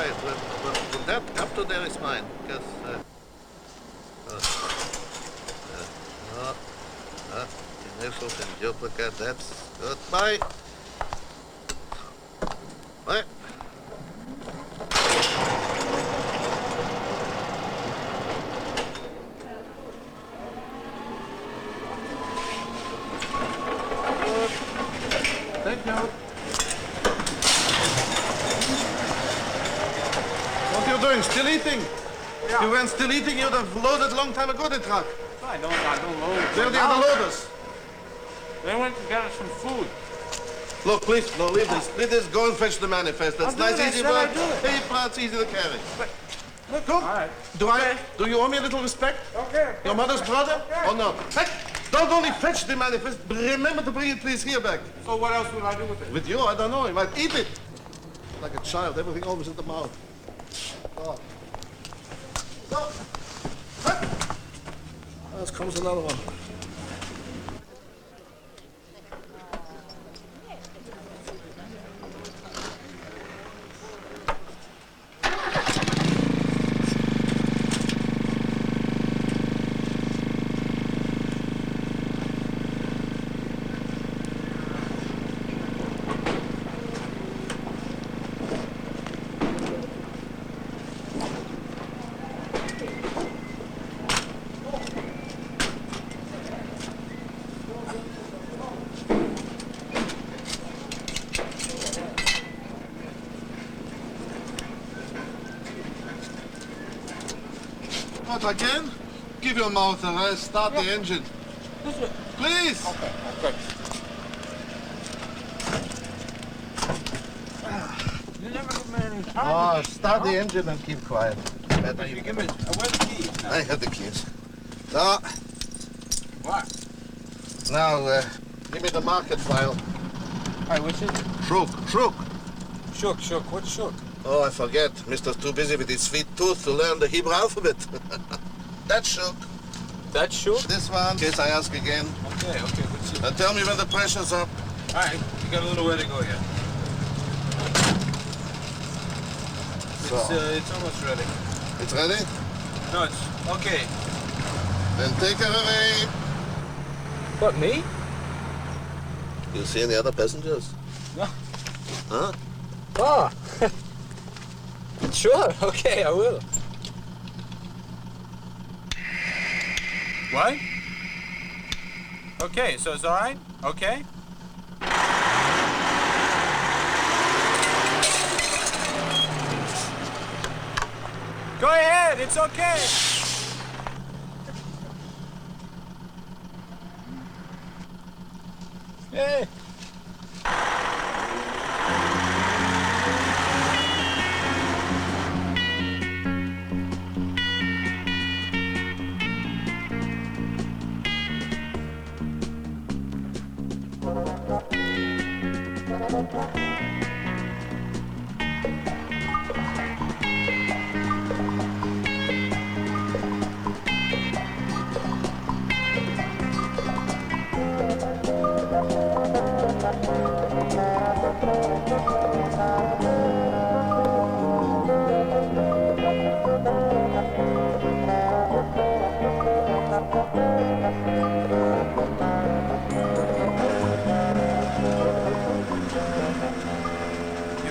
quiet. When that up to there is mine, because... initials in duplicate, that's good. Bye. Bye. Thank you. What are you doing? Still eating? Yeah. You weren't still eating, you'd have loaded a long time ago, the truck. I don't load. Where are the other loaders? They went to get us some food. Look, please, no, leave this. Leave this, go and fetch the manifest. That's nice, easy work. Hey, it's easy to carry. But, look, come. All right. Do you owe me a little respect? Okay. Your mother's brother? Okay. Or not? Hey, don't only fetch the manifest, but remember to bring it, please, here back. So what else will I do with it? With you, I don't know. You might eat it. Like a child, everything always in the mouth. Oh. So, there comes another one. What, again? Give your mouth a rest. Start the engine. Please! Okay. You never give me any time. Oh, start the engine and keep quiet. But you give me... where's the keys now? I have the keys. So, What? now, give me the market file. Hi, what's it? Shuk. Shook. What's shook? Oh, I forget. Mister's too busy with his sweet tooth to learn the Hebrew alphabet. That's Shuk. That's shook? This one, in case I ask again. Okay, let's see. Now tell me when the pressure's up. All right, you got a little way to go yet. So. It's almost ready. It's ready? No, it's okay. Then take her away. What, me? You see any other passengers? No. Huh? Oh. Sure, okay, I will. What? Okay, so it's all right? Okay? Go ahead, it's okay. Hey.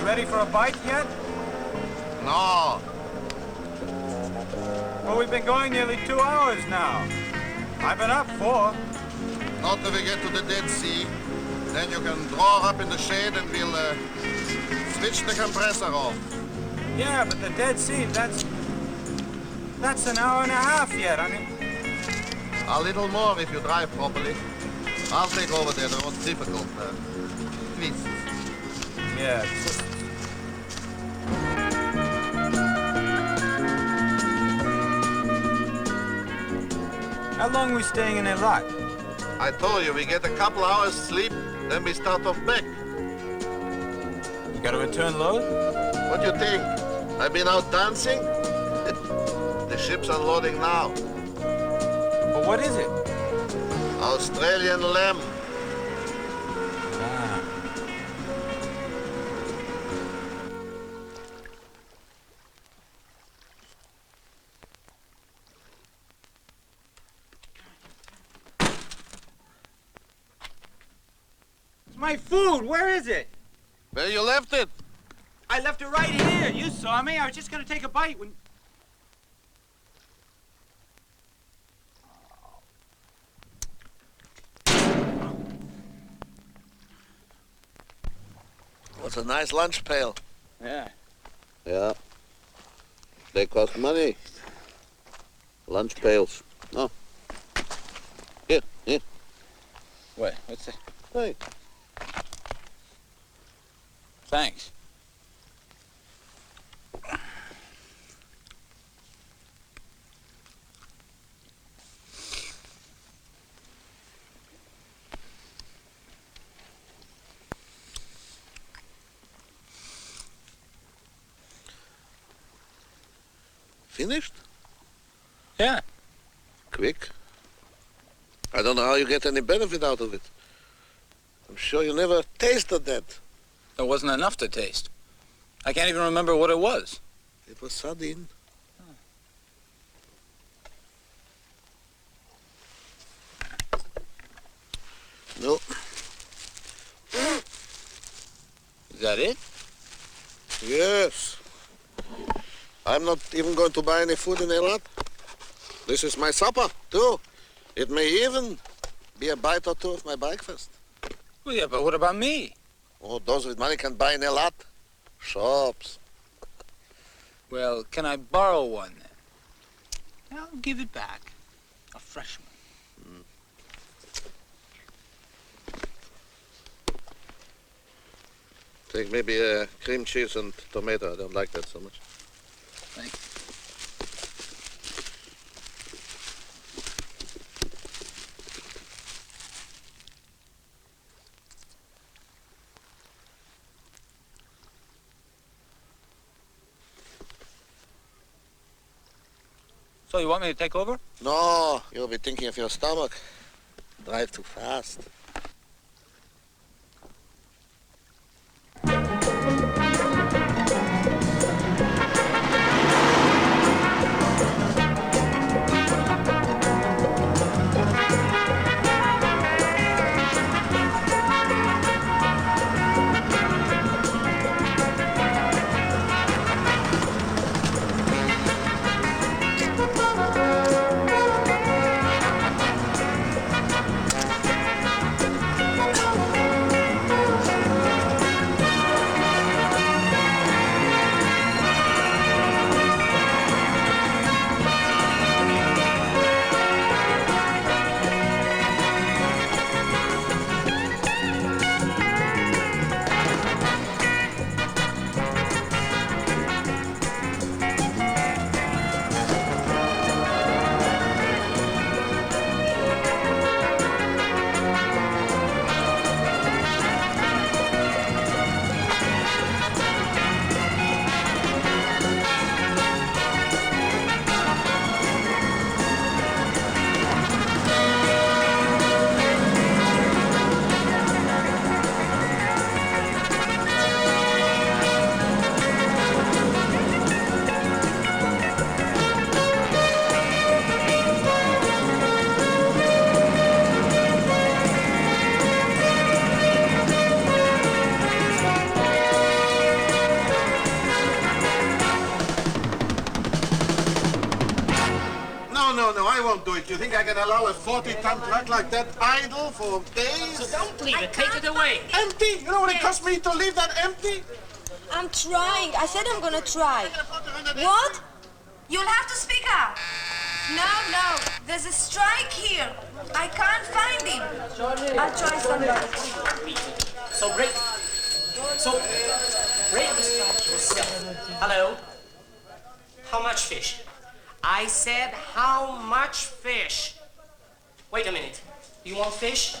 Ready for a bite yet? No. Well, we've been going nearly 2 hours now. I've been up 4. Not till we get to the Dead Sea. Then you can draw up in the shade and we'll switch the compressor off. Yeah, but the Dead Sea, that's an hour and a half yet. I mean... A little more if you drive properly. I'll take over there, the most difficult twists. Yeah. How long are we staying in Eilat? I told you, we get a couple hours sleep, then we start off back. You got to return load? What do you think? I've been out dancing? The ship's unloading now. But what is it? Australian lamb. My food, where is it? Where you left it? I left it right here. You saw me. I was just gonna take a bite when... What's a nice lunch pail? Yeah. Yeah. They cost money. Lunch pails. No. Here. What? What's that? Hey. Thanks. Finished? Yeah. Quick. I don't know how you get any benefit out of it. I'm sure you never tasted that. There wasn't enough to taste. I can't even remember what it was. It was sardine. No. Is that it? Yes. I'm not even going to buy any food in Eilat. This is my supper, too. It may even be a bite or two of my breakfast. Well, yeah, but what about me? Oh, those with money can buy in Eilat. Shops. Well, can I borrow one then? I'll give it back. A fresh one. Take maybe cream cheese and tomato. I don't like that so much. Thanks. So you want me to take over? No, you'll be thinking of your stomach. Drive too fast. No, I won't do it. You think I can allow a 40-ton truck like that idle for days? So don't leave it. Take it away. Empty? You know what it cost me to leave that empty? I'm trying. I said I'm gonna try. What? You'll have to speak up. No. There's a strike here. I can't find him. I'll try somebody. So break the strike yourself. Hello? How much fish? I said how much fish? Wait a minute. Do you want fish?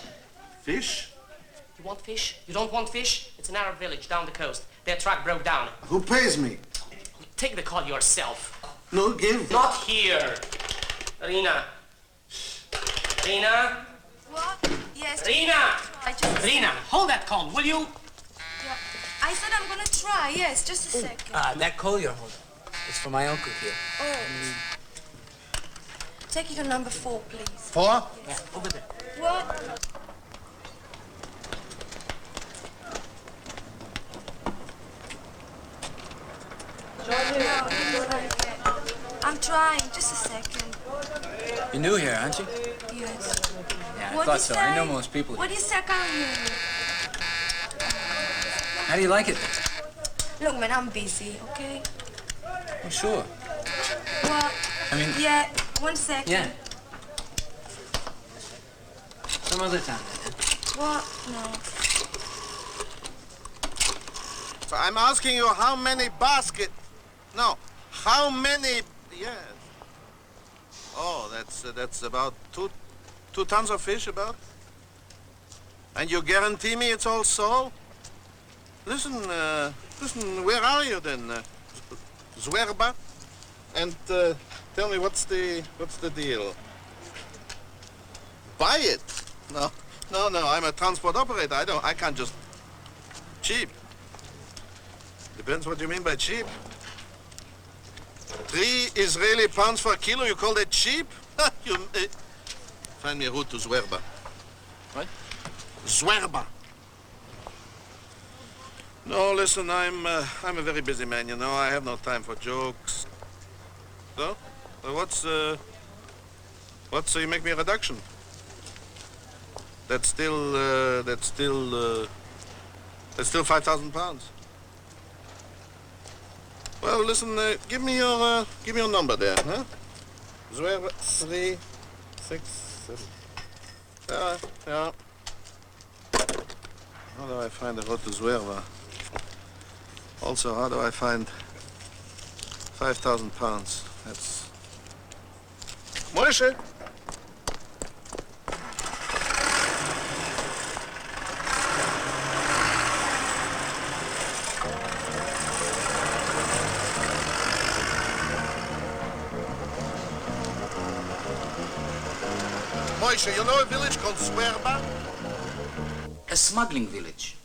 Fish? You want fish? You don't want fish? It's an Arab village down the coast. Their truck broke down. Who pays me? Take the call yourself. No, give. Not here. Rina. Rina? What? Yes. Rina! Rina, hold that call, will you? Yeah. I said I'm gonna try. Yes, just a second. That call you're holding, it's for my uncle here. Oh. Take it to number 4, please. 4? Yeah, over there. What? I'm trying. Just a second. You're new here, aren't you? Yes. Yeah, I What thought you so. say? I know most people What here. do you say? I can't hear How do you like it? you. Look, man, I'm busy, okay? Oh, sure. What? I mean, Yeah, 1 second. yeah. Some other time, then. What? No. So I'm asking you how many basket... No, how many... Yes. Oh, that's about two tons of fish, about? And you guarantee me it's all sold? Listen, where are you then? Zwerba? And tell me, what's the deal? Buy it? No, I'm a transport operator. I can't just... Cheap. Depends what you mean by cheap. 3 Israeli pounds per kilo, you call that cheap? Find me a route to Zwerba. What? Zwerba. No, listen, I'm a very busy man, you know. I have no time for jokes. So, what's you make me a reduction? That's still 5,000 pounds. Well, listen, give me your number there, huh? 0, 3, 6, 7. Yeah. How do I find the road to Zwerba? Also, how do I find 5,000 pounds? That's... Moshe! Moshe, you know a village called Zwerba? A smuggling village.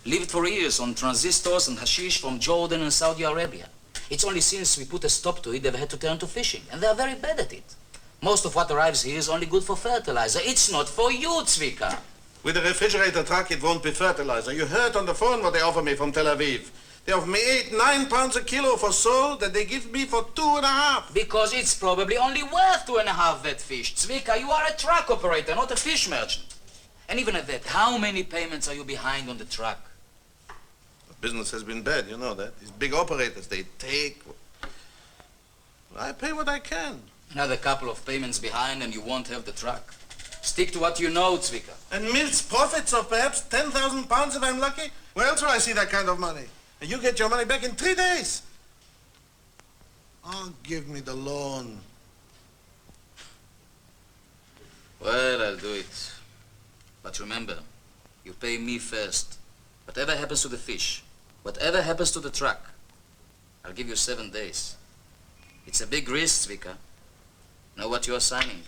Lived for years on transistors and hashish from Jordan and Saudi Arabia. It's only since we put a stop to it they've had to turn to fishing, and they're very bad at it. Most of what arrives here is only good for fertilizer. It's not for you, Zvika. With a refrigerator truck, it won't be fertilizer. You heard on the phone what they offer me from Tel Aviv. They offer me 9 pounds a kilo for sole that they give me for 2.5. Because it's probably only worth 2.5 that fish. Zvika, you are a truck operator, not a fish merchant. And even at that, how many payments are you behind on the truck? Business has been bad, you know that. These big operators, they take... I pay what I can. Another couple of payments behind and you won't have the truck. Stick to what you know, Zvika. And Mills profits of perhaps 10,000 pounds if I'm lucky? Where else will I see that kind of money? And you get your money back in 3 days. Oh, give me the loan. Well, I'll do it. But remember, you pay me first. Whatever happens to the fish, whatever happens to the truck, I'll give you 7 days. It's a big risk, Zvika. Know what you're signing.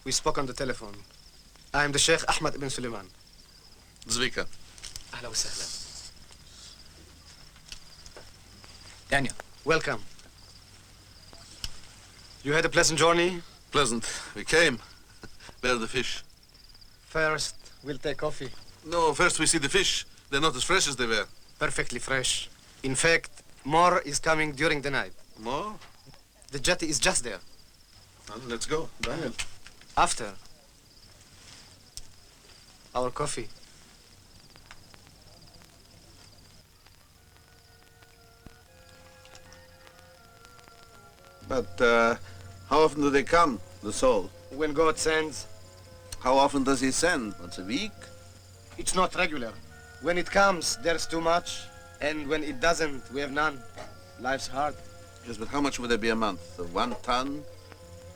We spoke on the telephone. I am the Sheikh Ahmad ibn Suleiman. Zvika. Ahla wa sahla. Daniel. Welcome. You had a pleasant journey? Pleasant. We came. Where are the fish? First, we'll take coffee. No, first we see the fish. They're not as fresh as they were. Perfectly fresh. In fact, more is coming during the night. More? The jetty is just there. Well, let's go. Daniel. After our coffee. But how often do they come? The soul. When God sends, How often does he send? Once a week? it's not regular. When it comes, there's too much. And when it doesn't, we have none. Life's hard. Yes, but how much would there be a month? 1 ton?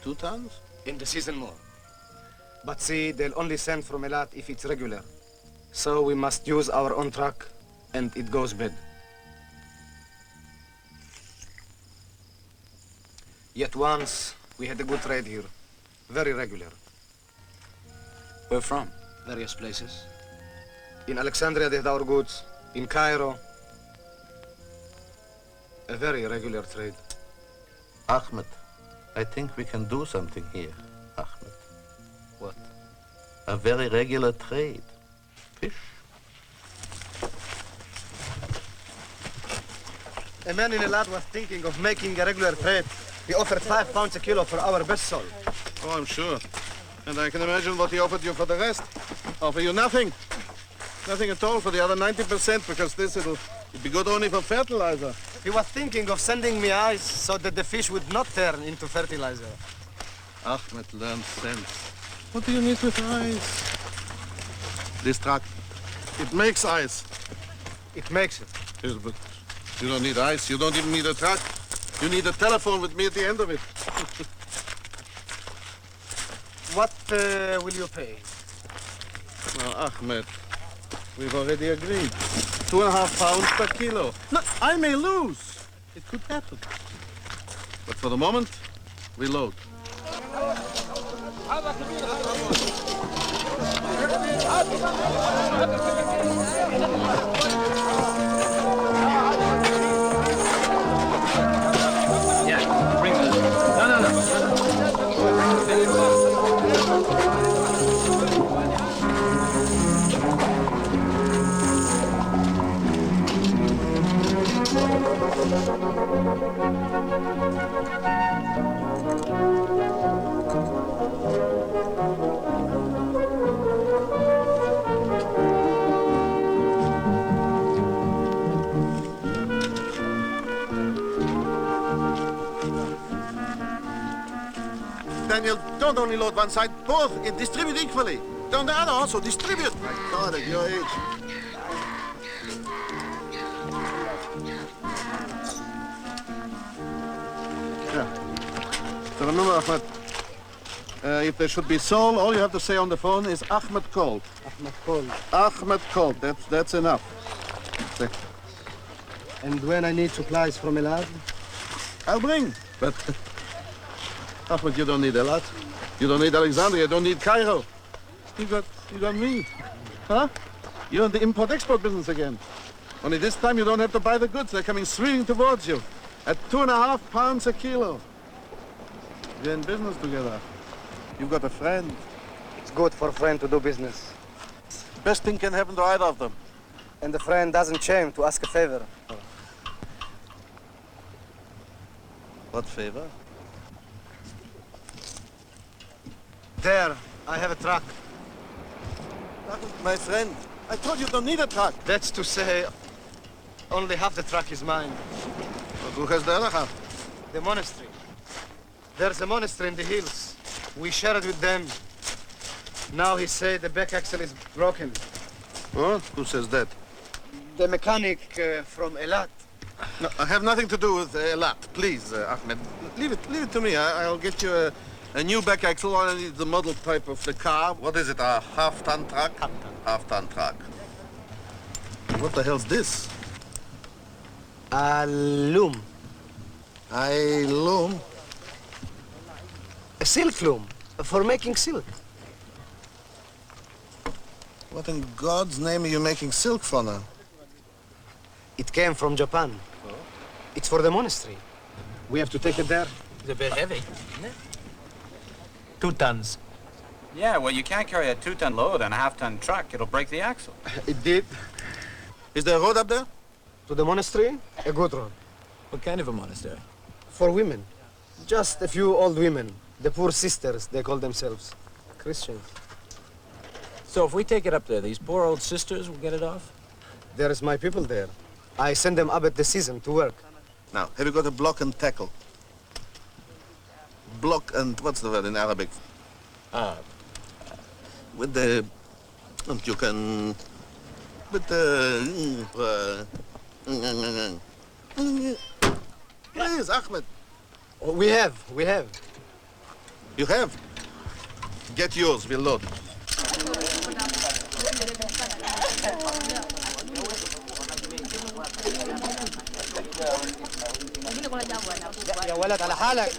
2 tons? In the season more. But see, they'll only send from Elat if it's regular. So we must use our own truck, and it goes bad. Yet once, we had a good trade here. Very regular. Where from? Various places. In Alexandria, they had our goods. In Cairo, a very regular trade. Ahmed, I think we can do something here, Ahmed. What? A very regular trade. Fish. A man in Elat was thinking of making a regular trade. He offered £5 a kilo for our best sole. Oh, I'm sure. And I can imagine what he offered you for the rest. Offer you nothing. Nothing at all for the other 90%, because it'll be good only for fertilizer. He was thinking of sending me ice so that the fish would not turn into fertilizer. Ahmed learned sense. What do you need with ice? This truck, it makes ice. It makes it. Yes, but you don't need ice. You don't even need a truck. You need a telephone with me at the end of it. What will you pay? Well, Ahmed, we've already agreed. 2.5 pounds per kilo. No, I may lose. It could happen. But for the moment, we load. Yeah, bring those. No. Daniel, don't only load one side, both. And distribute equally. Don't the other also distribute. My God, at your age. Yeah. So remember, Ahmed, if there should be soul, all you have to say on the phone is Ahmed called. Ahmed called. Ahmed called. That's enough. Say, And when I need supplies from Elat? I'll bring. But Ahmed, you don't need Elat. You don't need Alexandria. You don't need Cairo. You got me. Huh? You're in the import-export business again. Only this time you don't have to buy the goods. They're coming swinging towards you at 2.5 pounds a kilo. We're in business together. You've got a friend. It's good for a friend to do business. Best thing can happen to either of them. And the friend doesn't shame to ask a favor. What favor? There, I have a truck. My friend, I told you don't need a truck. That's to say, only half the truck is mine. Well, who has the other half? The monastery. There's a monastery in the hills. We share it with them. Now he say the back axle is broken. Oh, who says that? The mechanic from Elat. No, I have nothing to do with Elat. Please, Ahmed, leave it to me. I'll get you a new back axle. I need the model type of the car. What is it, a half-ton truck? Half-ton truck. What the hell's this? A loom. I loom. A silk loom for making silk. What in God's name are you making silk for now? It came from Japan. It's for the monastery. We have to take it there. It's a bit heavy, isn't it? 2 tons. Yeah, well, you can't carry a 2-ton load on a half-ton truck. It'll break the axle. It did. Is there a road up there? To the monastery, a good road. What kind of a monastery? For women. Just a few old women. The poor sisters, they call themselves. Christians. So if we take it up there, these poor old sisters will get it off? There's my people there. I send them up at the season to work. Now, have you got a block and tackle? block and what's the word in Arabic? With the, and you can, with the, please, Ahmed. Oh, we have. You have? Get yours, we'll load. يا ولد على حالك.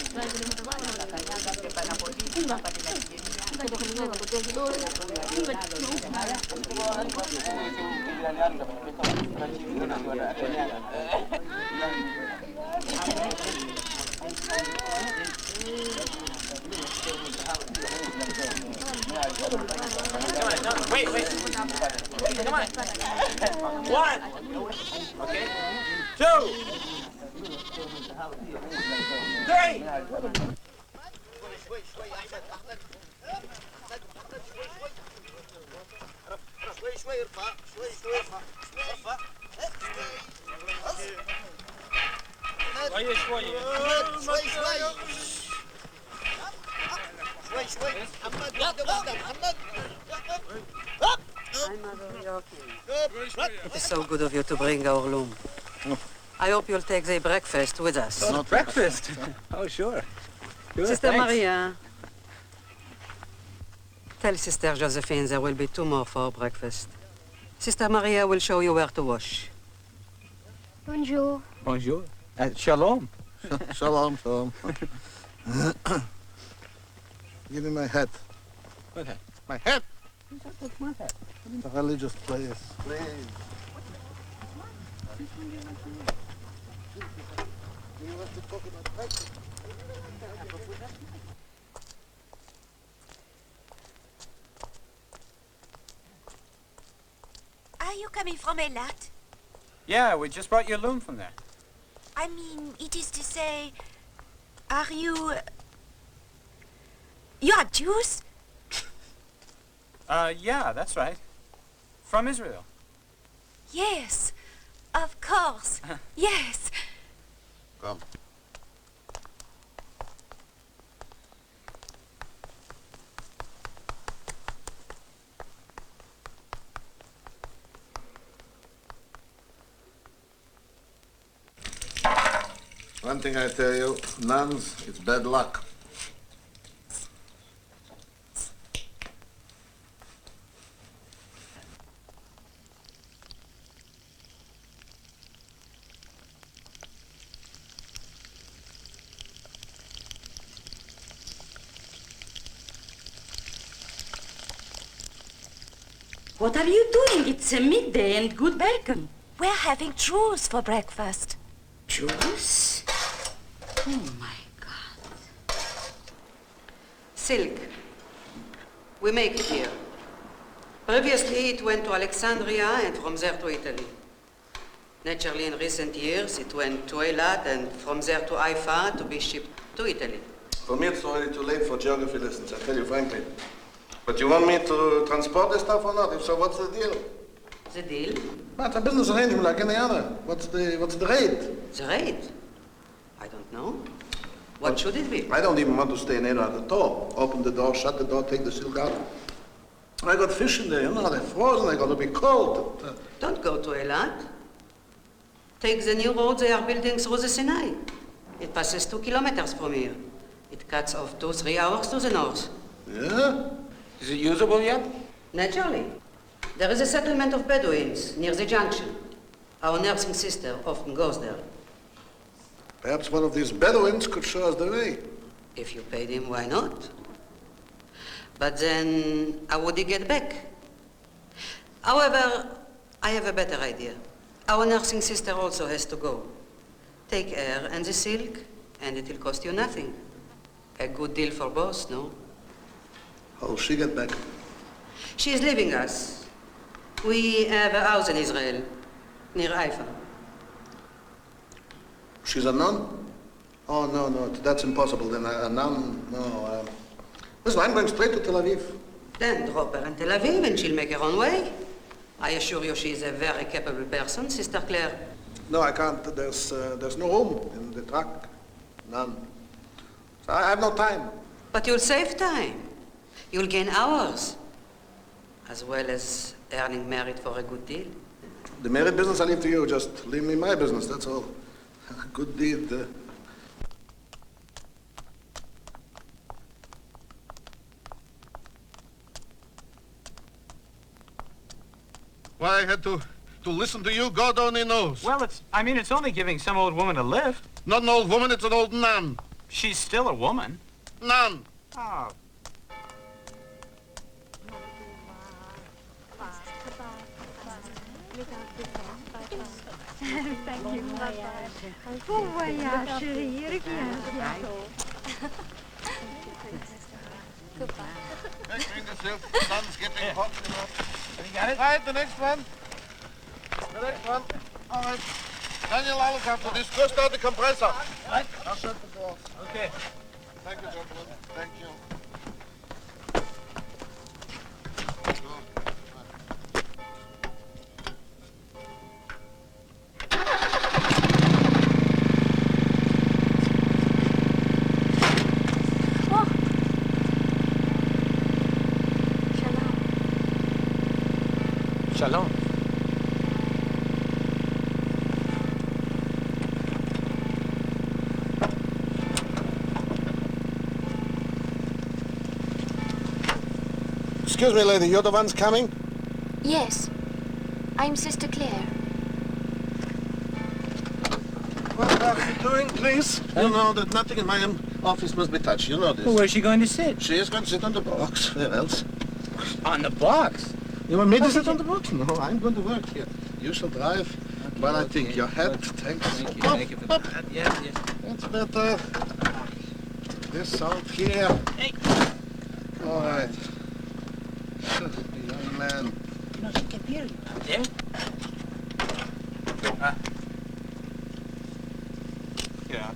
Wait. Come on. 1. Okay. 2. 3. It is so good of you to bring our loom. I hope you'll take the breakfast with us. Not breakfast? Oh, sure. Sister Thanks. Maria, tell Sister Josephine there will be 2 more for breakfast. Sister Maria will show you where to wash. Bonjour. Bonjour. Shalom. Shalom. Give me my hat. What hat? My hat? That's my hat. The religious place. Please. You want to talk about breakfast? Are you coming from Eilat? Yeah, we just brought your loom from there. I mean, it is to say, are you... You are Jews? Yeah, that's right. From Israel. Yes, of course. Yes. Come. One thing I tell you, nuns, it's bad luck. What are you doing? It's a midday and good bacon. We're having truce for breakfast. Juice? Oh, my God. Silk. We make it here. Previously, it went to Alexandria and from there to Italy. Naturally, in recent years, it went to Eilat and from there to Haifa to be shipped to Italy. For me, it's already too late for geography lessons, I tell you frankly. But you want me to transport this stuff or not? If so, what's the deal? The deal? Well, it's a business arrangement like any other. What's the rate? The rate? I don't know. What should it be? I don't even want to stay in Eilat at all. Open the door, shut the door, take the silk out. I got fish in there, you know, they're frozen, they're gonna be cold. Don't go to Eilat. Take the new road they are building through the Sinai. It passes 2 kilometers from here. It cuts off 2-3 hours to the north. Yeah? Is it usable yet? Naturally. There is a settlement of Bedouins near the junction. Our nursing sister often goes there. Perhaps one of these Bedouins could show us the way. If you paid him, why not? But then, how would he get back? However, I have a better idea. Our nursing sister also has to go. Take her and the silk, and it will cost you nothing. A good deal for both, no? How will she get back? She is leaving us. We have a house in Israel, near Haifa. She's a nun? Oh, no, that's impossible. Then a nun, no. Listen, I'm going straight to Tel Aviv. Then drop her in Tel Aviv and she'll make her own way. I assure you she is a very capable person, Sister Claire. No, I can't. There's no room in the truck. None. I have no time. But you'll save time. You'll gain hours, as well as earning merit for a good deal. The merit business I leave to you. Just leave me my business, that's all. Good deed. Why I had to listen to you, God only knows. Well, it's only giving some old woman a lift. Not an old woman, it's an old nun. She's still a woman. Nun. Oh. Thank you. Bon voyage, chérie. Reviens bientôt. Hey, bring yourself. The sun's getting hot, you know. You got it? Right, the next one. The next one. All right. Daniel, I'll look after this. Go start the compressor. Right. I'll shut the door. Okay. Thank you, gentlemen. Thank you. Shalom. Excuse me, lady, you're the ones coming? Yes. I'm Sister Claire. What are you doing, please? You know that nothing in my office must be touched. You know this. Well, where's she going to sit? She is going to sit on the box. Where else? On the box? You want me to sit on the box? No, I'm going to work here. You shall drive. But I think your head, thanks. Thank you. Thank you for that. Yes, yes. That's better. This out here. Hey. All right. Young man. You know, she can hear you out there. Yeah.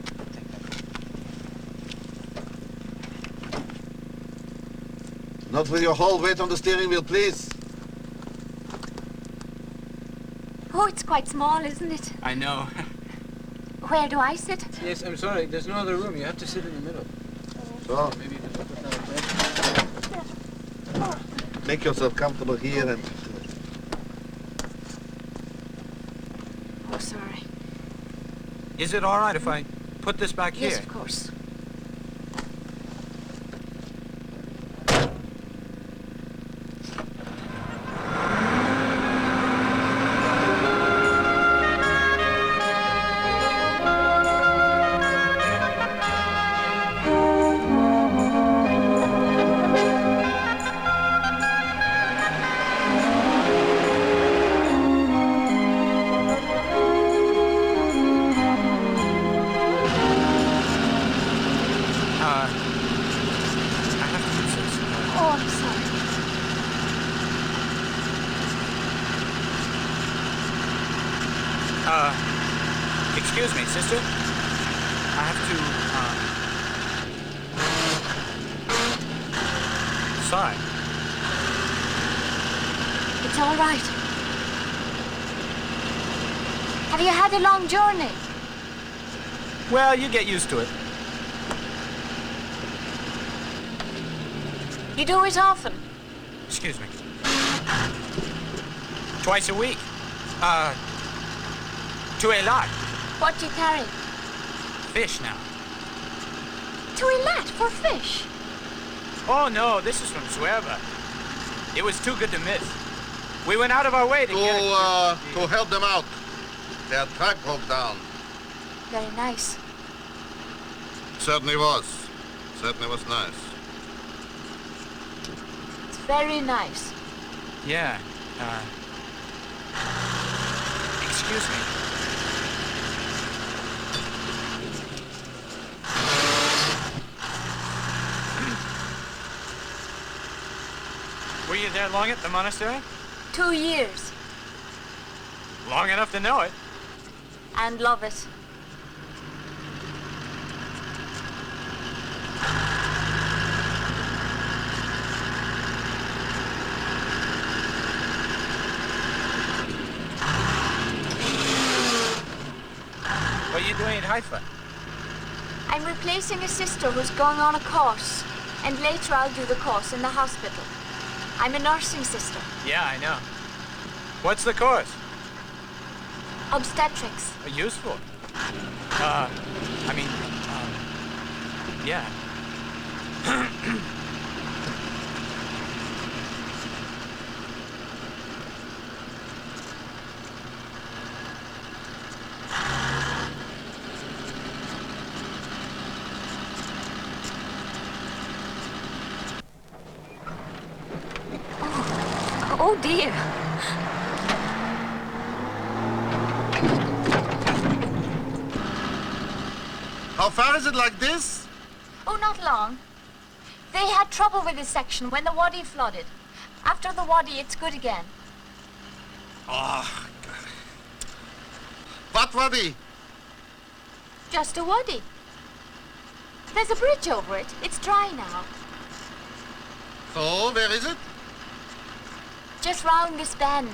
Not with your whole weight on the steering wheel, please. Oh, it's quite small, isn't it? I know. Where do I sit? Yes, I'm sorry. There's no other room. You have to sit in the middle. So, Maybe you can put that there. make yourself comfortable here and... Oh, sorry. Is it all right if I put this back Yes, here? of course. Oh, I'm sorry. Excuse me, sister. I have to, Sorry. It's all right. Have you had a long journey? Well, you get used to it. You do it often? Excuse me. Twice a week. To Eilat. What do you carry? Fish now. To Eilat for fish? Oh, no, this is from Sueva. It was too good to miss. We went out of our way to get it. To help them out. Their truck broke down. Very nice. Certainly was. Certainly was nice. It's very nice. Yeah, excuse me. Were you there long at the monastery? 2 years. Long enough to know it. And love it. What are you doing in Haifa? I'm replacing a sister who's going on a course, and later I'll do the course in the hospital. I'm a nursing sister. Yeah, I know. What's the course? Obstetrics. Useful. Yeah. Oh dear. How far is it like this? Oh, not long. They had trouble with this section when the wadi flooded. After the wadi, it's good again. Oh, what wadi? Just a wadi. There's a bridge over it. It's dry now. So, where is it? Just round this bend.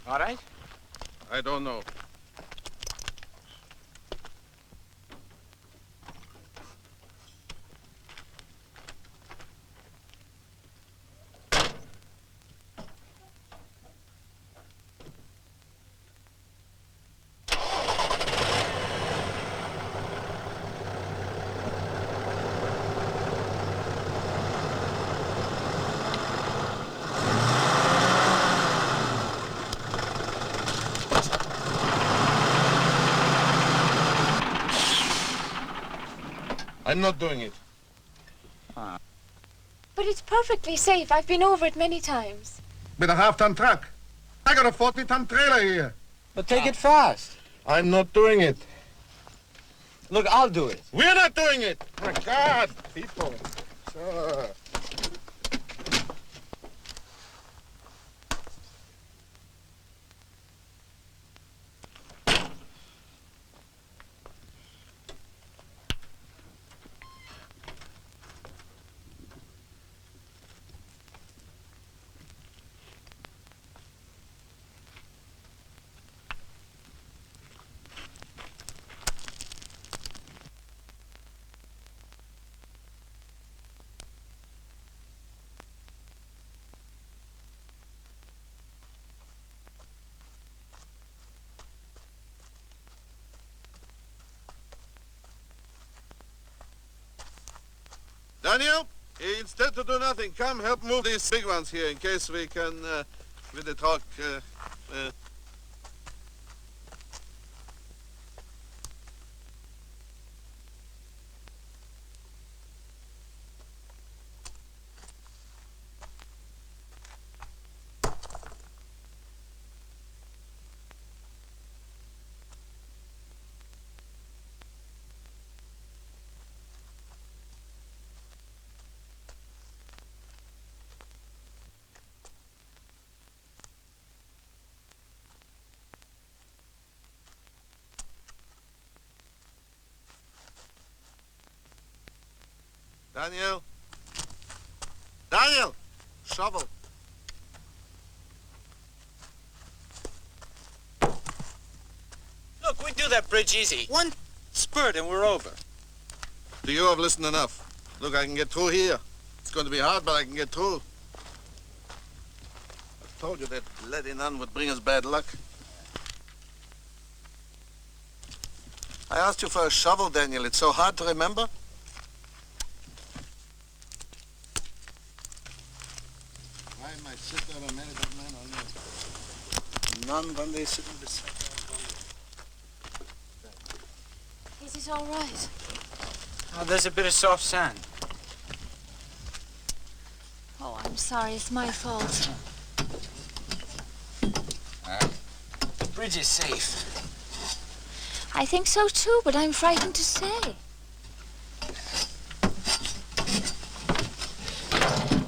All right? I don't know. I'm not doing it. But it's perfectly safe. I've been over it many times. With a half-ton truck. I got a 40-ton trailer here. But take it fast. I'm not doing it. Look, I'll do it. We're not doing it. My God, people. Sure. Daniel, instead to do nothing, come help move these big ones here in case we can, with the truck. Daniel? Daniel! Shovel. Look, we do that bridge easy. One spurt and we're over. Do you have listened enough? Look, I can get through here. It's going to be hard, but I can get through. I told you that letting on would bring us bad luck. I asked you for a shovel, Daniel. It's so hard to remember. Why my sister a married man on this? None when they sitting beside her. Is it all right? Oh, there's a bit of soft sand. Oh, I'm sorry. It's my fault. The bridge is safe. I think so too, but I'm frightened to say.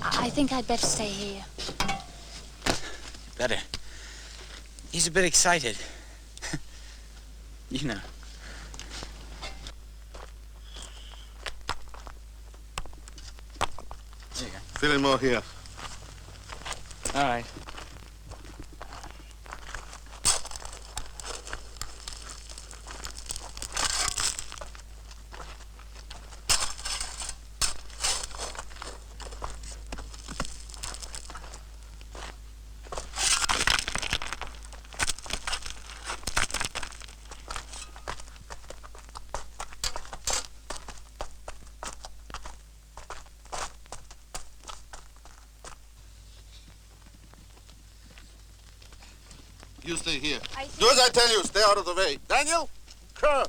I think I'd better stay here. Better. He's a bit excited. You know. There you go. Feeling more here. All right. You stay here. Do as I tell you. Stay out of the way. Daniel? Kerr.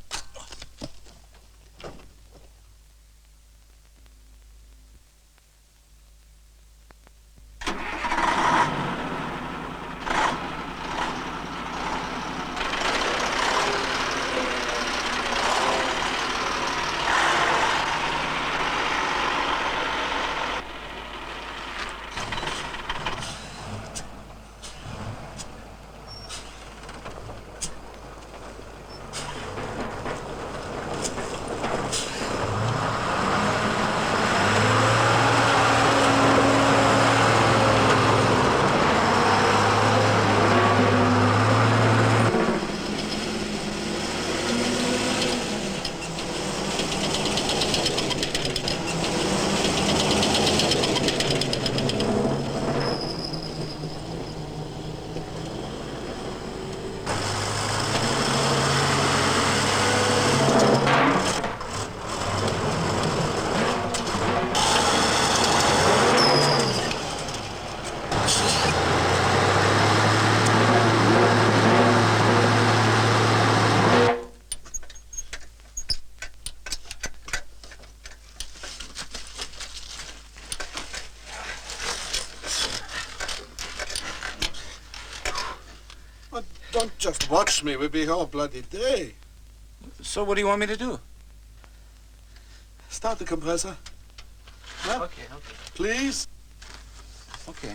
Don't just watch me. We'll be here all bloody day. So what do you want me to do? Start the compressor. Huh? Okay. Please? Okay.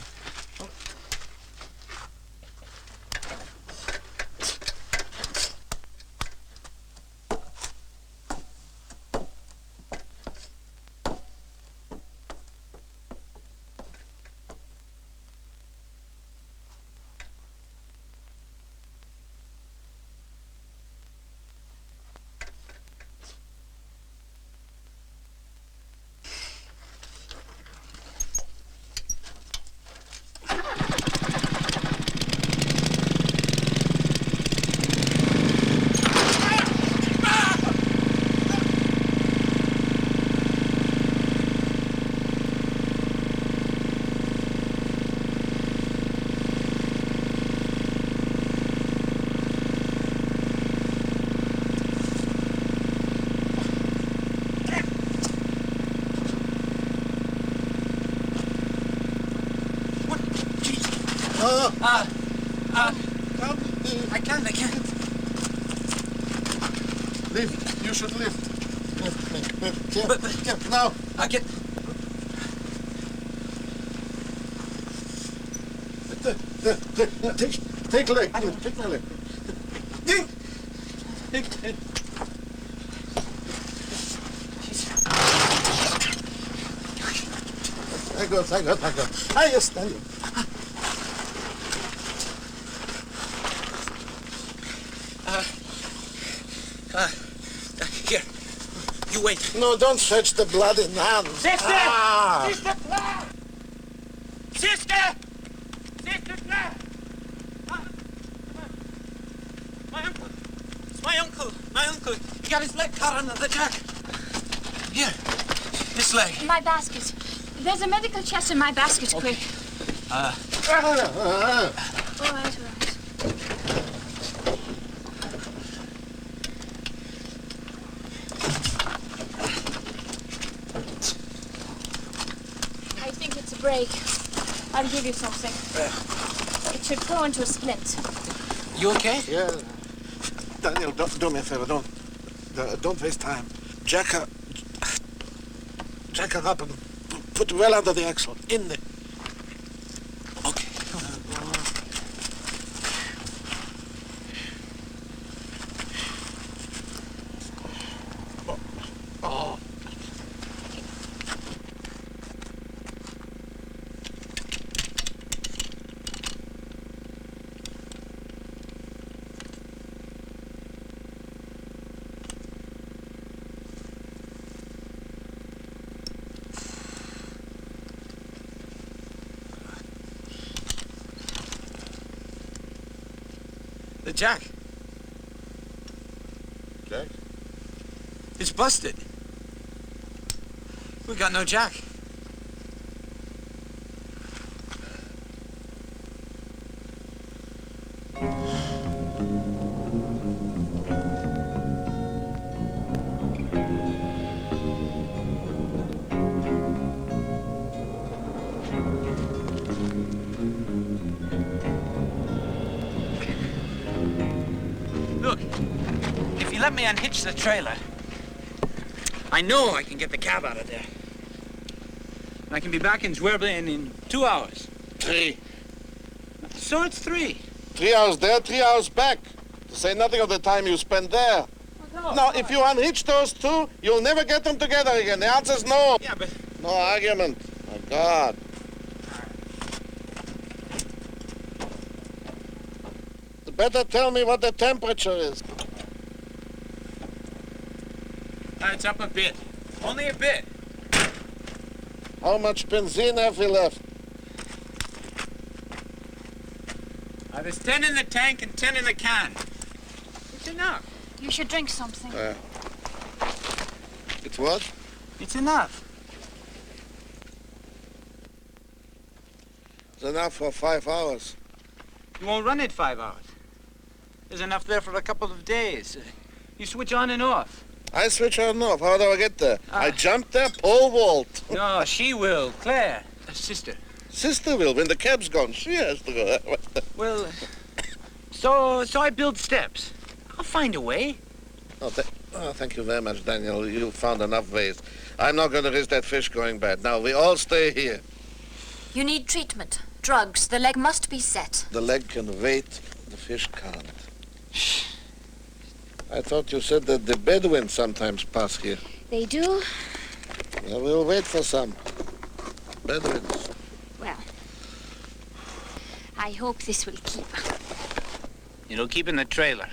I can't. Lift. You should lift. Lift. Get now. I get. Take leg. Take my leg. Thank you, thank you, thank you. Ah, yes, thank you. Here. You wait. No, don't fetch the blood in hands. Sister! Ah. Sister Claire! Sister! Sister Claire! My uncle. It's my uncle. My uncle. He got his leg caught under the jack. Here. This leg. My basket. There's a medical chest in my basket, quick. All right, all right. I think it's a break. I'll give you something. It should go into a splint. You okay? Yeah. Daniel, do me a favor. Don't waste time. Jack her up and put well under the axle. In there. Okay. Oh. The jack. Jack? It's busted. We got no jack. Look, if you let me unhitch the trailer, I know I can get the cab out of there. I can be back in Zwerble in 2 hours. 3. So it's 3. 3 hours there, 3 hours back. To say nothing of the time you spend there. No, if you unhitch those two, you'll never get them together again. The answer's no. Yeah, but... No argument. My God. You better tell me what the temperature is. It's up a bit. Only a bit. How much benzene have we left? There's 10 in the tank and 10 in the can. It's enough. You should drink something. It's what? It's enough. It's enough for 5 hours. You won't run it 5 hours. There's enough there for a couple of days. You switch on and off. I switch on and off. How do I get there? I jump there, pole vault. No, she will. Claire. Sister. Sister will. When the cab's gone, she has to go that way. Well, so I build steps. I'll find a way. Thank you very much, Daniel. You found enough ways. I'm not going to risk that fish going bad. Now, we all stay here. You need treatment. Drugs. The leg must be set. The leg can wait. The fish can't. I thought you said that the Bedouins sometimes pass here. They do? Well, we'll wait for some. Bedouins. Well, I hope this will keep. It'll keep in the trailer.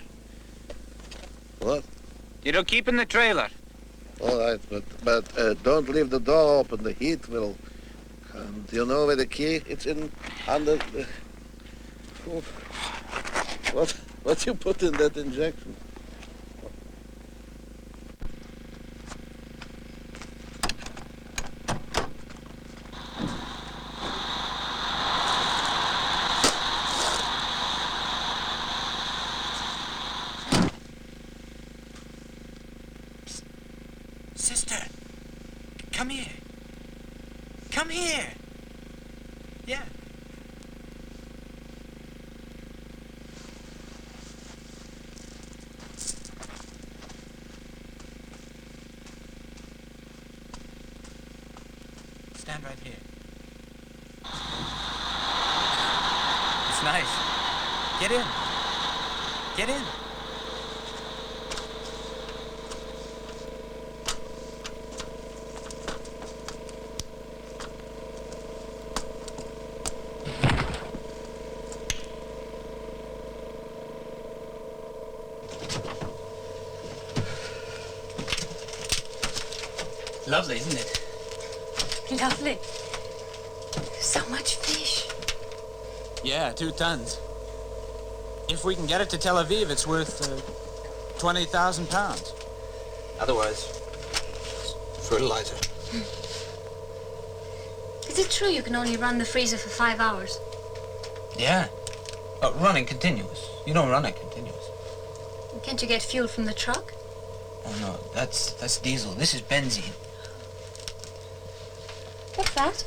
What? It'll keep in the trailer. All right, but don't leave the door open. The heat will come. Do you know where the key? It's in under the... What you put in that injection? Sister, come here. Come here. Yeah. Stand right here. It's nice. Get in. Get in. Lovely, isn't it? Lovely. So much fish. Yeah, 2 tons. If we can get it to Tel Aviv, it's worth 20,000 pounds. Otherwise, fertilizer. Is it true you can only run the freezer for 5 hours? Yeah. Running continuous. You don't run it continuous. Can't you get fuel from the truck? Oh, no, that's diesel. This is benzene. What's that?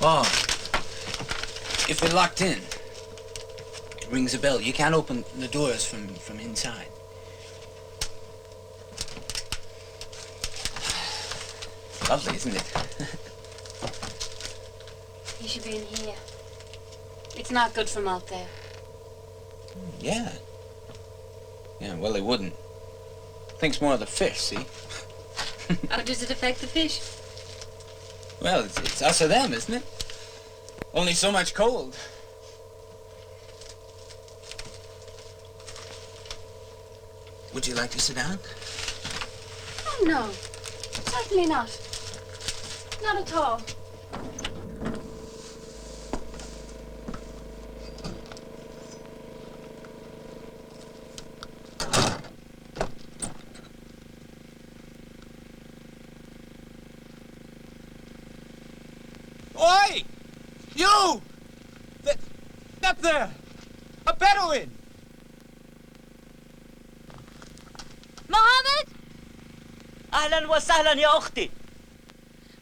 Oh. If they're locked in, it rings a bell. You can't open the doors from inside. Lovely, isn't it? You should be in here. It's not good from out there. Yeah. Yeah, well, they wouldn't. Thinks more of the fish, see? How does it affect the fish? Well, it's us or them, isn't it? Only so much cold. Would you like to sit down? Oh, no. Certainly not. Not at all. Oi! You! Up there! A Bedouin! Mohammed? أهلا وسهلا يا أختي.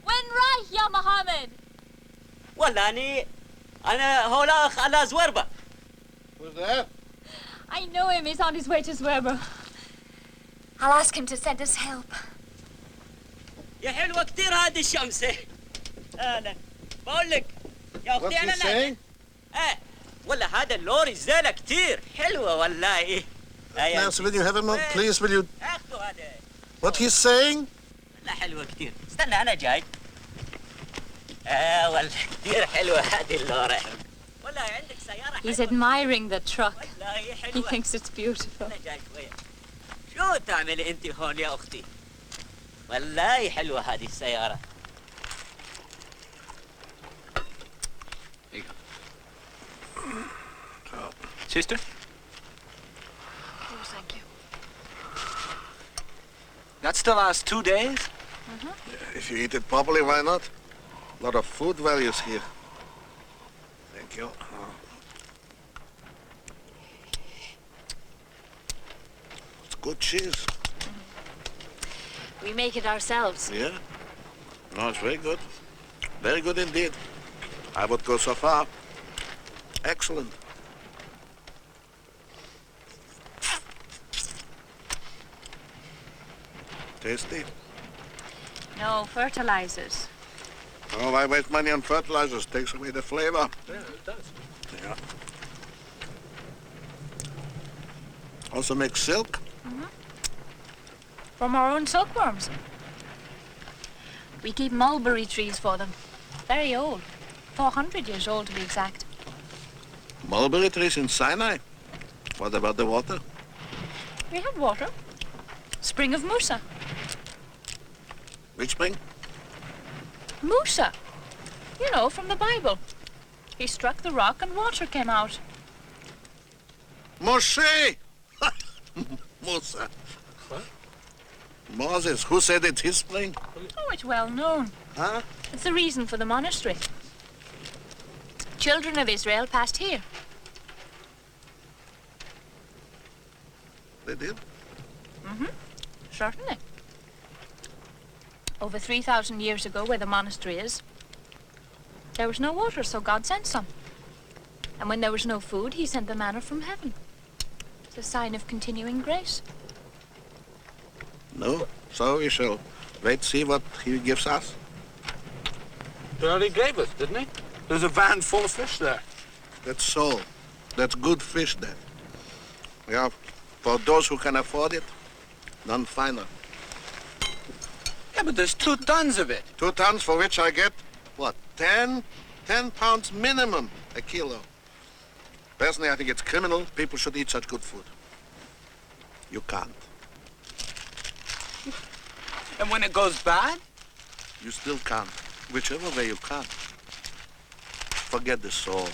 وين رايح يا محمد؟ والله أنا هولا أخ على زوربة. Who's that? I know him. He's on his way to Zwerber. I'll ask him to send us help. يا حلوة كتير هذه الشمسة. أهلا. بقول لك يا أختي What's he أنا saying? والله هذا اللوري زينة كتير حلوة والله. Nancy, will you have a moment? Please, will you... أخذوا هذا. What he's saying? والله حلوة كتير. استنى أنا جاي. والله كتير حلوة هذه اللوري. والله عندك سيارة حلوة. He's admiring the truck. والله حلوة. He thinks it's beautiful. أنا جاي شوية. شو تعملي أنت هون يا أختي؟ والله حلوة هذه السيارة. Sister? Oh, thank you. That still lasts 2 days? If you eat it properly, why not? A lot of food values here. Thank you. It's good cheese. We make it ourselves. Yeah? No, it's very good. Very good indeed. I would go so far. Excellent. Tasty. No fertilizers. Oh, why waste money on fertilizers? Takes away the flavor. Yeah, it does. Yeah. Also makes silk. From our own silkworms. We keep mulberry trees for them. Very old. 400 years old to be exact. Mulberry trees in Sinai. What about the water? We have water. Spring of Musa. Which spring? Musa. You know, from the Bible. He struck the rock and water came out. Moshe! Musa. What? Moses. Who said it's his spring? Oh, it's well known. Huh? It's the reason for the monastery. Children of Israel passed here. They did? Certainly. Over 3,000 years ago, where the monastery is, there was no water, so God sent some. And when there was no food, he sent the manna from heaven. It's a sign of continuing grace. No. So we shall wait, see what he gives us. He already gave us, didn't he? There's a van full of fish there. That's so. That's good fish there. Yeah, for those who can afford it, none finer. Yeah, but there's 2 tons of it. 2 tons for which I get, what, 10 pounds minimum a kilo. Personally, I think it's criminal. People should eat such good food. You can't. And when it goes bad? You still can, whichever way you can. Forget the soul.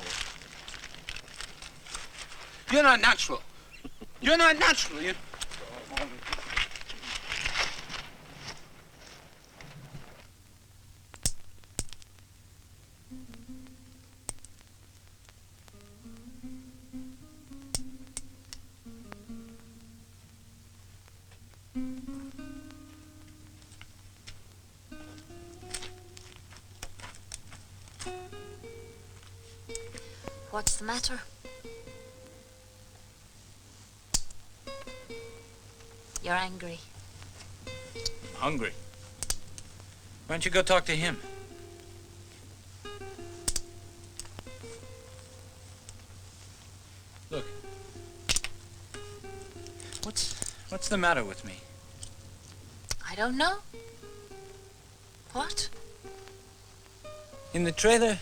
You're not natural. You're not natural. You... What's the matter? You're angry. Hungry. Why don't you go talk to him? Look. What's the matter with me? I don't know. What? In the trailer,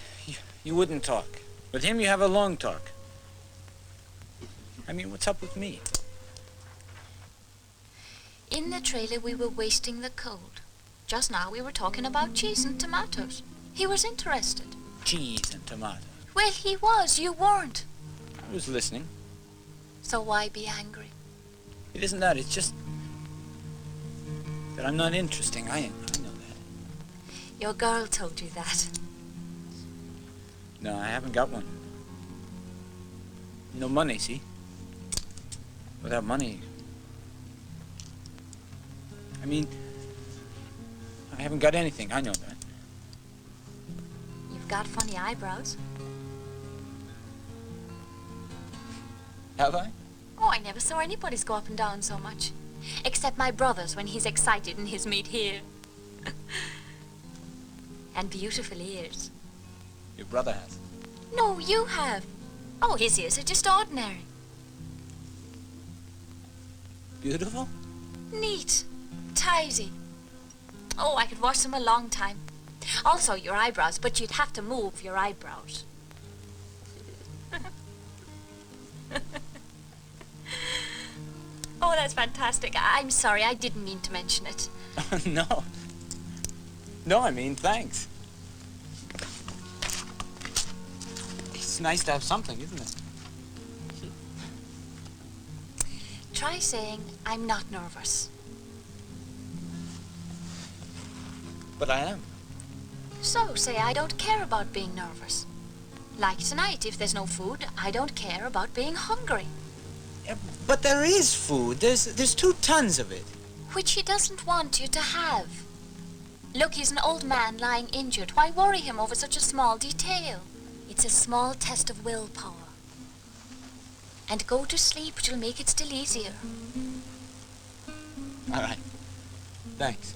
you wouldn't talk. With him, you have a long talk. I mean, what's up with me? In the trailer, we were wasting the cold. Just now, we were talking about cheese and tomatoes. He was interested. Cheese and tomatoes. Well, he was. You weren't. I was listening. So why be angry? It isn't that. It's just that I'm not interesting. I know that. Your girl told you that. No, I haven't got one. No money, see? Without money... I mean, I haven't got anything. I know that. You've got funny eyebrows. Have I? Oh, I never saw anybody's go up and down so much. Except my brother's when he's excited in his meat here. And beautiful ears. Your brother has. No, you have. Oh, his ears are just ordinary. Beautiful? Neat. Tidy. Oh, I could wash them a long time. Also, your eyebrows, but you'd have to move your eyebrows. Oh, that's fantastic. I'm sorry, I didn't mean to mention it. No. No, I mean, thanks. It's nice to have something, isn't it? Try saying, I'm not nervous. But I am. So, say I don't care about being nervous. Like tonight, if there's no food, I don't care about being hungry. Yeah, but there is food. There's 2 tons of it. Which he doesn't want you to have. Look, he's an old man lying injured. Why worry him over such a small detail? It's a small test of willpower. And go to sleep, it'll make it still easier. All right. Thanks.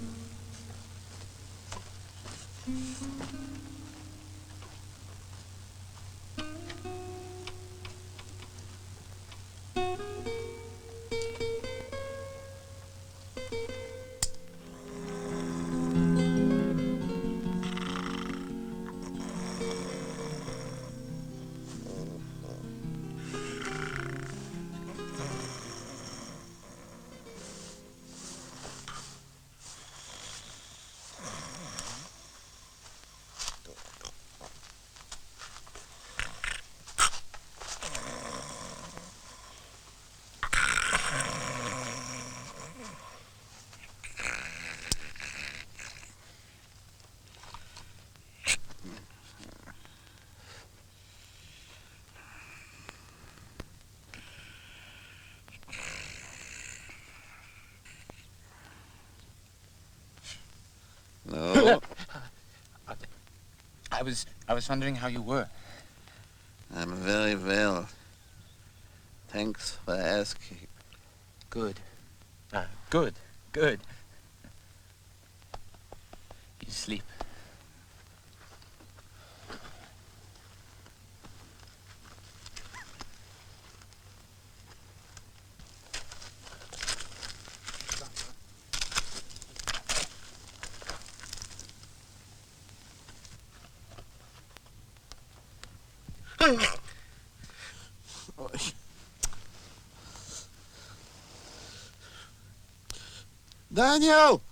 No. I was wondering how you were. I'm very well. Thanks for asking. Good. Good. Good. You sleep. Daniel!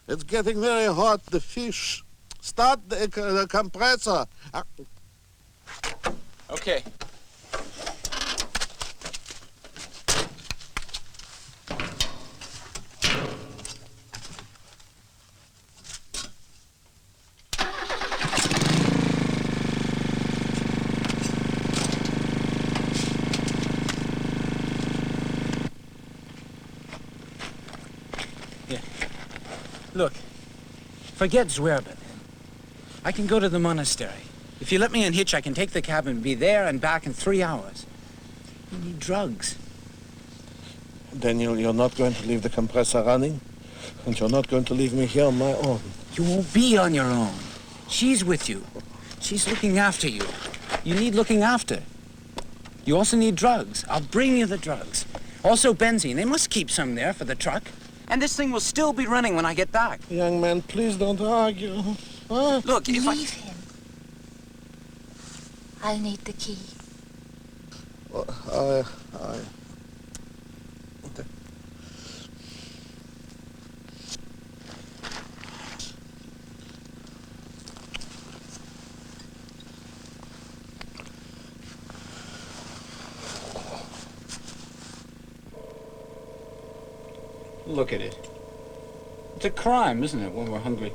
It's getting very hot, the fish. Start the compressor. Okay. Look, forget Zwerben. I can go to the monastery. If you let me unhitch, I can take the cab and be there and back in 3 hours. You need drugs. Daniel, you're not going to leave the compressor running, and you're not going to leave me here on my own. You won't be on your own. She's with you. She's looking after you. You need looking after. You also need drugs. I'll bring you the drugs. Also benzene. They must keep some there for the truck. And this thing will still be running when I get back. Young man, please don't argue. Huh? Look, if Leave him. I'll need the key. Look at it. It's a crime, isn't it, when we're hungry?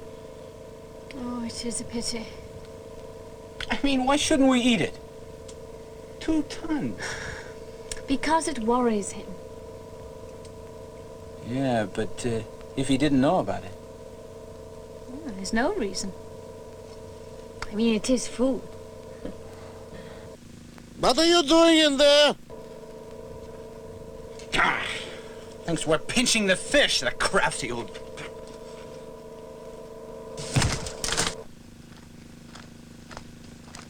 Oh, it is a pity. I mean, why shouldn't we eat it? 2 tons. Because it worries him. Yeah, but if he didn't know about it. Well, there's no reason. I mean, it is food. What are you doing in there? Thinks we're pinching the fish, that crafty old...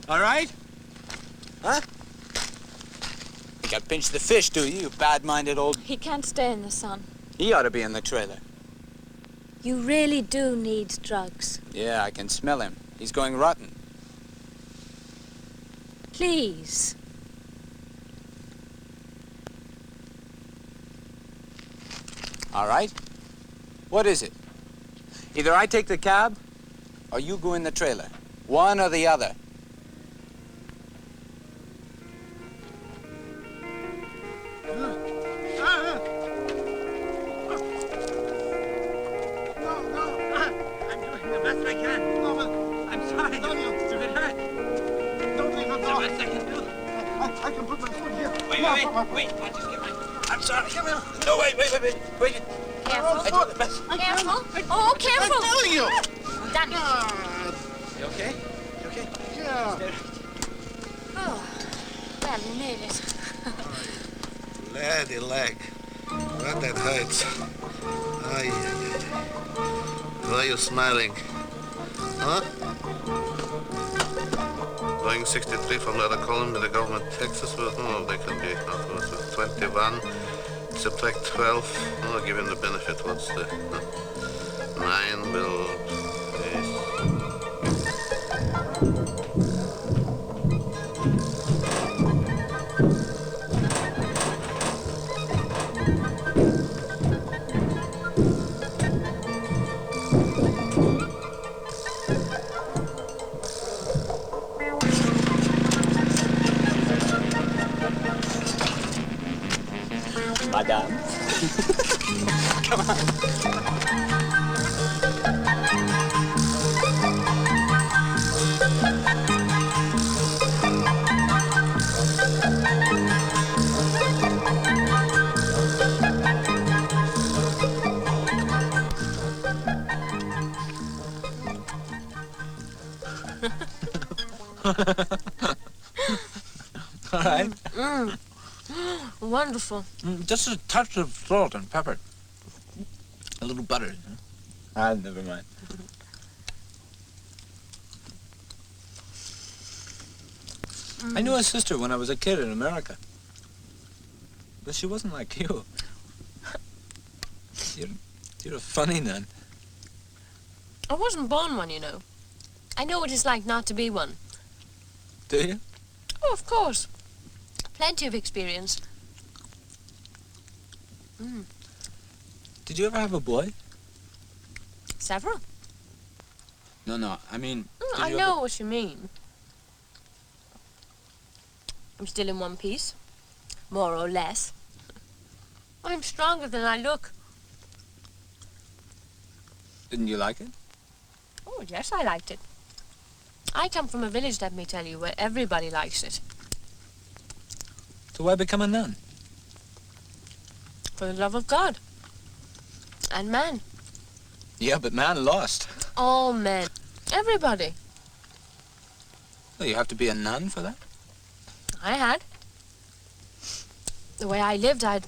All right? Huh? Think I pinched the fish, do you bad-minded old... He can't stay in the sun. He ought to be in the trailer. You really do need drugs. Yeah, I can smell him. He's going rotten. Please. All right? What is it? Either I take the cab, or you go in the trailer. One or the other. Wait, I just get my... I'm sorry. Come here. No, wait. Careful. I do the best. Careful. Oh, careful. I'm telling you. Daniel. You okay? You okay? Yeah. Oh, well, we made it. Lady leg. What that hurts. Ay. Why are you smiling? Huh? Going 63 from the other column with the government taxes. Oh, they can be 21. Subtract 12. Oh, give him the benefit. What's the 9 will Madame. Come on. All right. Wonderful. Just a touch of salt and pepper. A little butter. Ah, never mind. I knew a sister when I was a kid in America. But she wasn't like you. You're a funny nun. I wasn't born one, you know. I know what it's like not to be one. Do you? Oh, of course. Plenty of experience. Did you ever have a boy? Several. No, I mean... I know what you mean. I'm still in one piece, more or less. I'm stronger than I look. Didn't you like it? Oh, yes, I liked it. I come from a village, let me tell you, where everybody likes it. So why become a nun? For the love of God. And man. Yeah, but man lost. All men. Everybody. Well, you have to be a nun for that? I had. The way I lived, I'd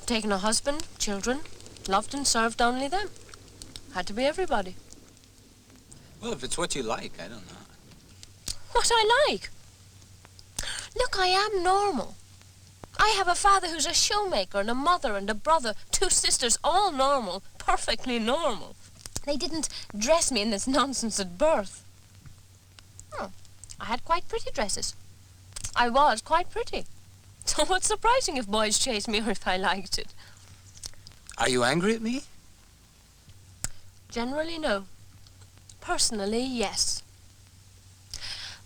taken a husband, children, loved and served only them. Had to be everybody. Well, if it's what you like, I don't know. What I like? Look, I am normal. I have a father who's a shoemaker and a mother and a brother, 2 sisters, all normal, perfectly normal. They didn't dress me in this nonsense at birth. I had quite pretty dresses. I was quite pretty. So what's surprising if boys chased me or if I liked it? Are you angry at me? Generally, no. Personally, yes.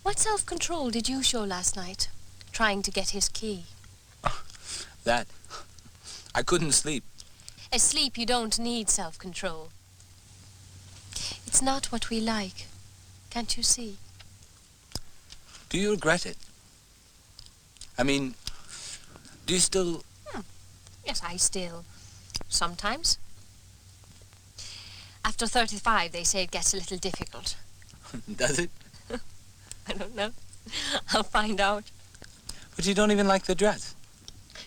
What self-control did you show last night, trying to get his key? That. I couldn't sleep. Asleep, you don't need self-control. It's not what we like. Can't you see? Do you regret it? I mean, do you still... Yes, I still. Sometimes. After 35, they say it gets a little difficult. Does it? I don't know. I'll find out. But you don't even like the dress.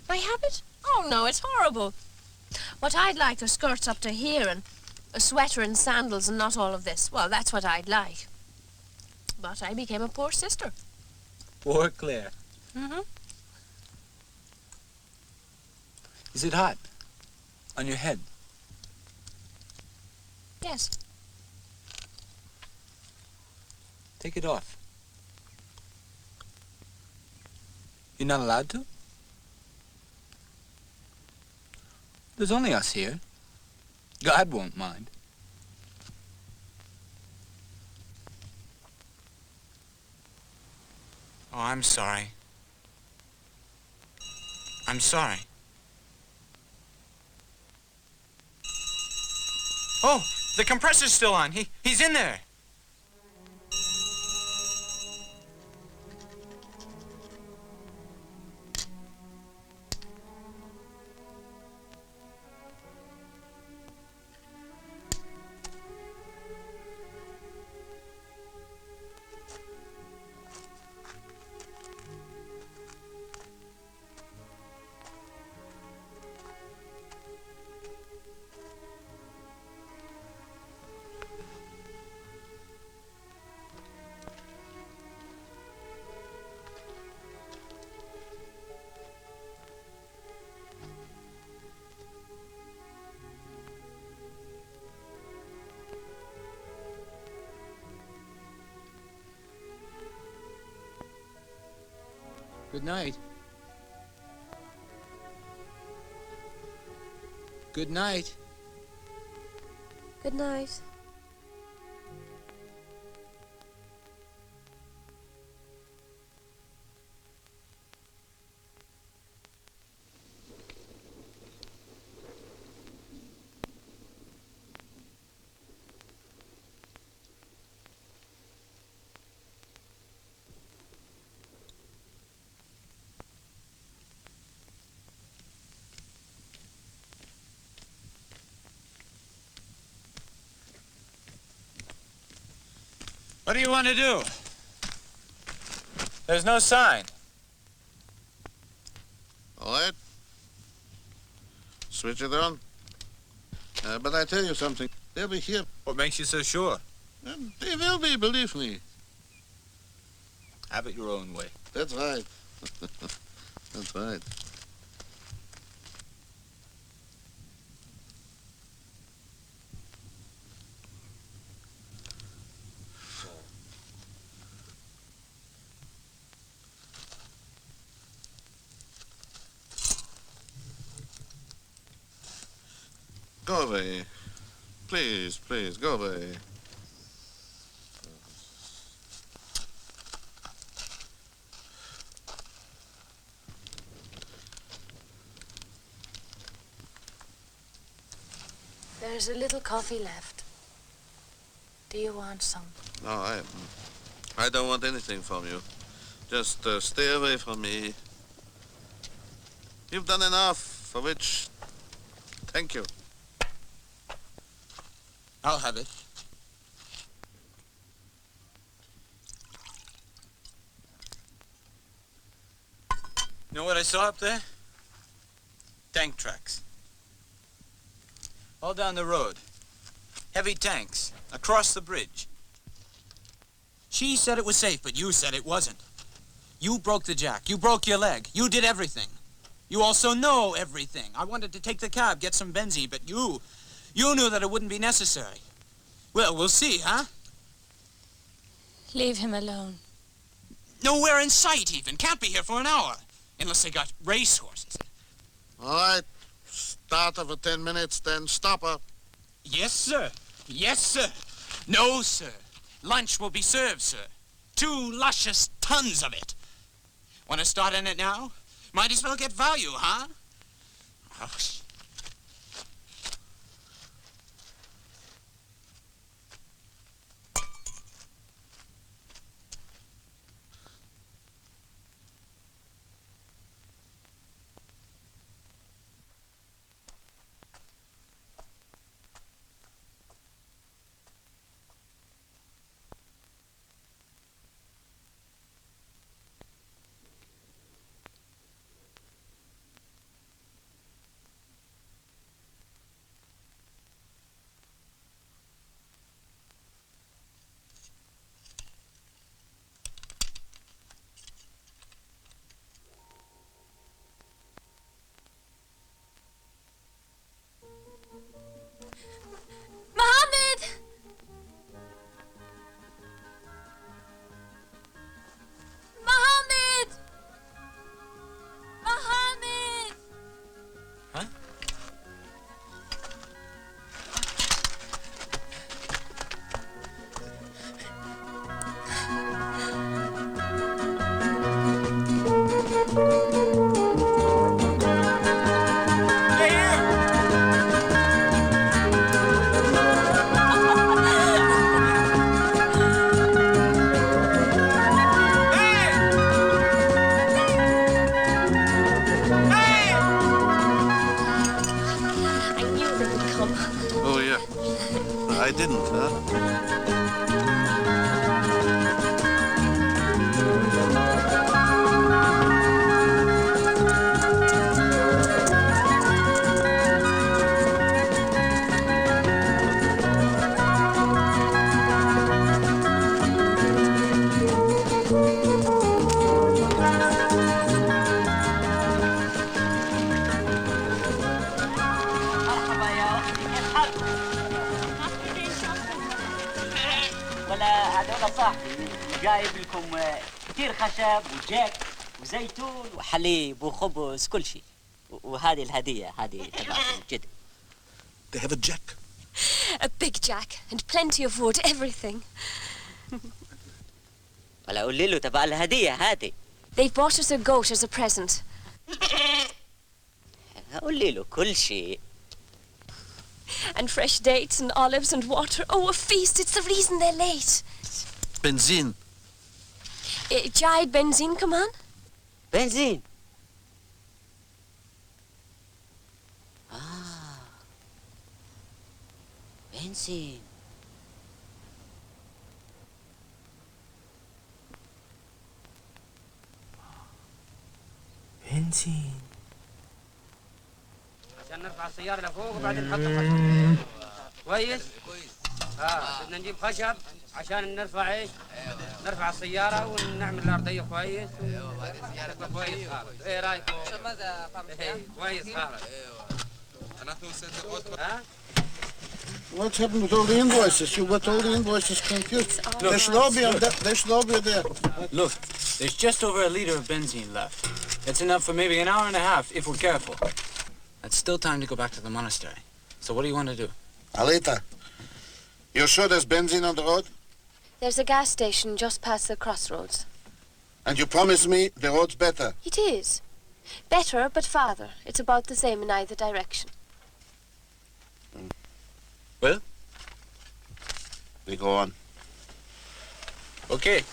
My habit? Oh, no, it's horrible. What I'd like are skirts up to here and a sweater and sandals and not all of this. Well, that's what I'd like. But I became a poor sister. Poor Claire. Mm-hmm. Is it hot? On your head? Yes. Take it off. You're not allowed to? There's only us here. God won't mind. Oh, I'm sorry. I'm sorry. Oh, the compressor's still on. He's in there. Good night. Good night. Good night. What do you want to do? There's no sign. All right. Switch it on. But I tell you something. They'll be here. What makes you so sure? They will be, believe me. Have it your own way. That's right. That's right. Go away. Please, please, go away. There's a little coffee left. Do you want some? No, I don't want anything from you. Just stay away from me. You've done enough, for which, thank you. I'll have it. You know what I saw up there? Tank tracks. All down the road. Heavy tanks. Across the bridge. She said it was safe, but you said it wasn't. You broke the jack. You broke your leg. You did everything. You also know everything. I wanted to take the cab, get some benzene, but you knew that it wouldn't be necessary. Well, we'll see, huh? Leave him alone. Nowhere in sight, even. Can't be here for an hour. Unless they got racehorses. All right. Start her for 10 minutes, then stop her. Yes, sir. Yes, sir. No, sir. Lunch will be served, sir. 2 luscious tons of it. Want to start in it now? Might as well get value, huh? Oh, Mohammed! Mohammed! Mohammed! huh? Oh, yeah. I didn't, huh? مرحبا يا اختي كيف حالك؟ ولا هذول صاحبي جايب لكم كثير خشب وجاك وزيتون وحليب وخبز كل شيء وهذه الهدية هذه تبعكم جد. They have a jack. A big jack and plenty of wood, everything. ولا قولي له تبع الهدية هذه. They bought us a goat as a present. قولي له كل شيء. And fresh dates and olives and water. Oh, a feast. It's the reason they're late. Benzene. Jide benzene, come on. بنزين. بنزين. بنزين. عشان نرفع السيارة لفوق وبعدين نحط الخشب. كويس؟ بدنا نجيب خشب عشان نرفع ايش؟ نرفع السيارة ونعمل الأرضية كويس. تبقى كويس خالص. ايه رايكم؟ كويس خالص. ها؟ What's happened with all the invoices? You got all the invoices confused. They should all be on that. They should all be there. Look, there's just over a liter of benzene left. It's enough for maybe an hour and a half if we're careful. It's still time to go back to the monastery. So what do you want to do? Alita, You're sure there's benzene on the road? There's a gas station just past the crossroads. And you promise me the road's better? It is. Better, but farther. It's about the same in either direction. Well? We go on. Okay.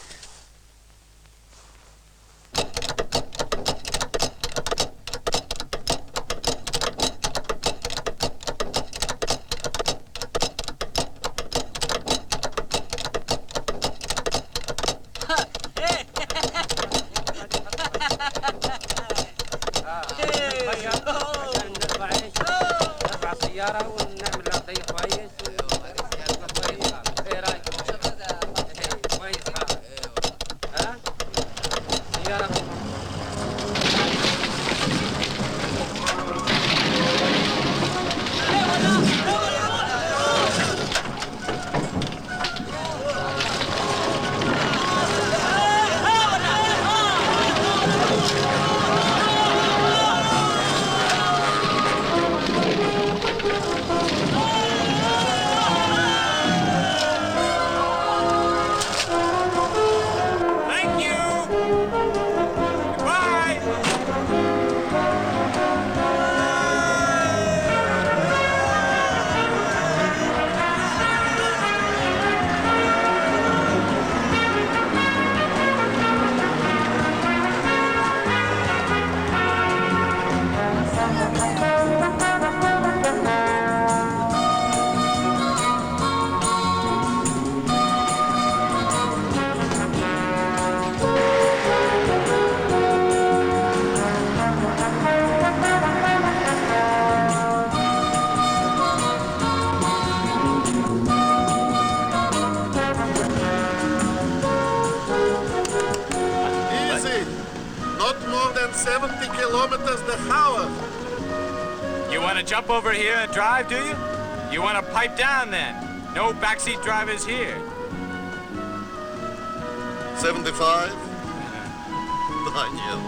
Easy. Not more than 70 kilometers the hour. You want to jump over here and drive, do you? You want to pipe down then? No backseat drivers here. 75. Daniel.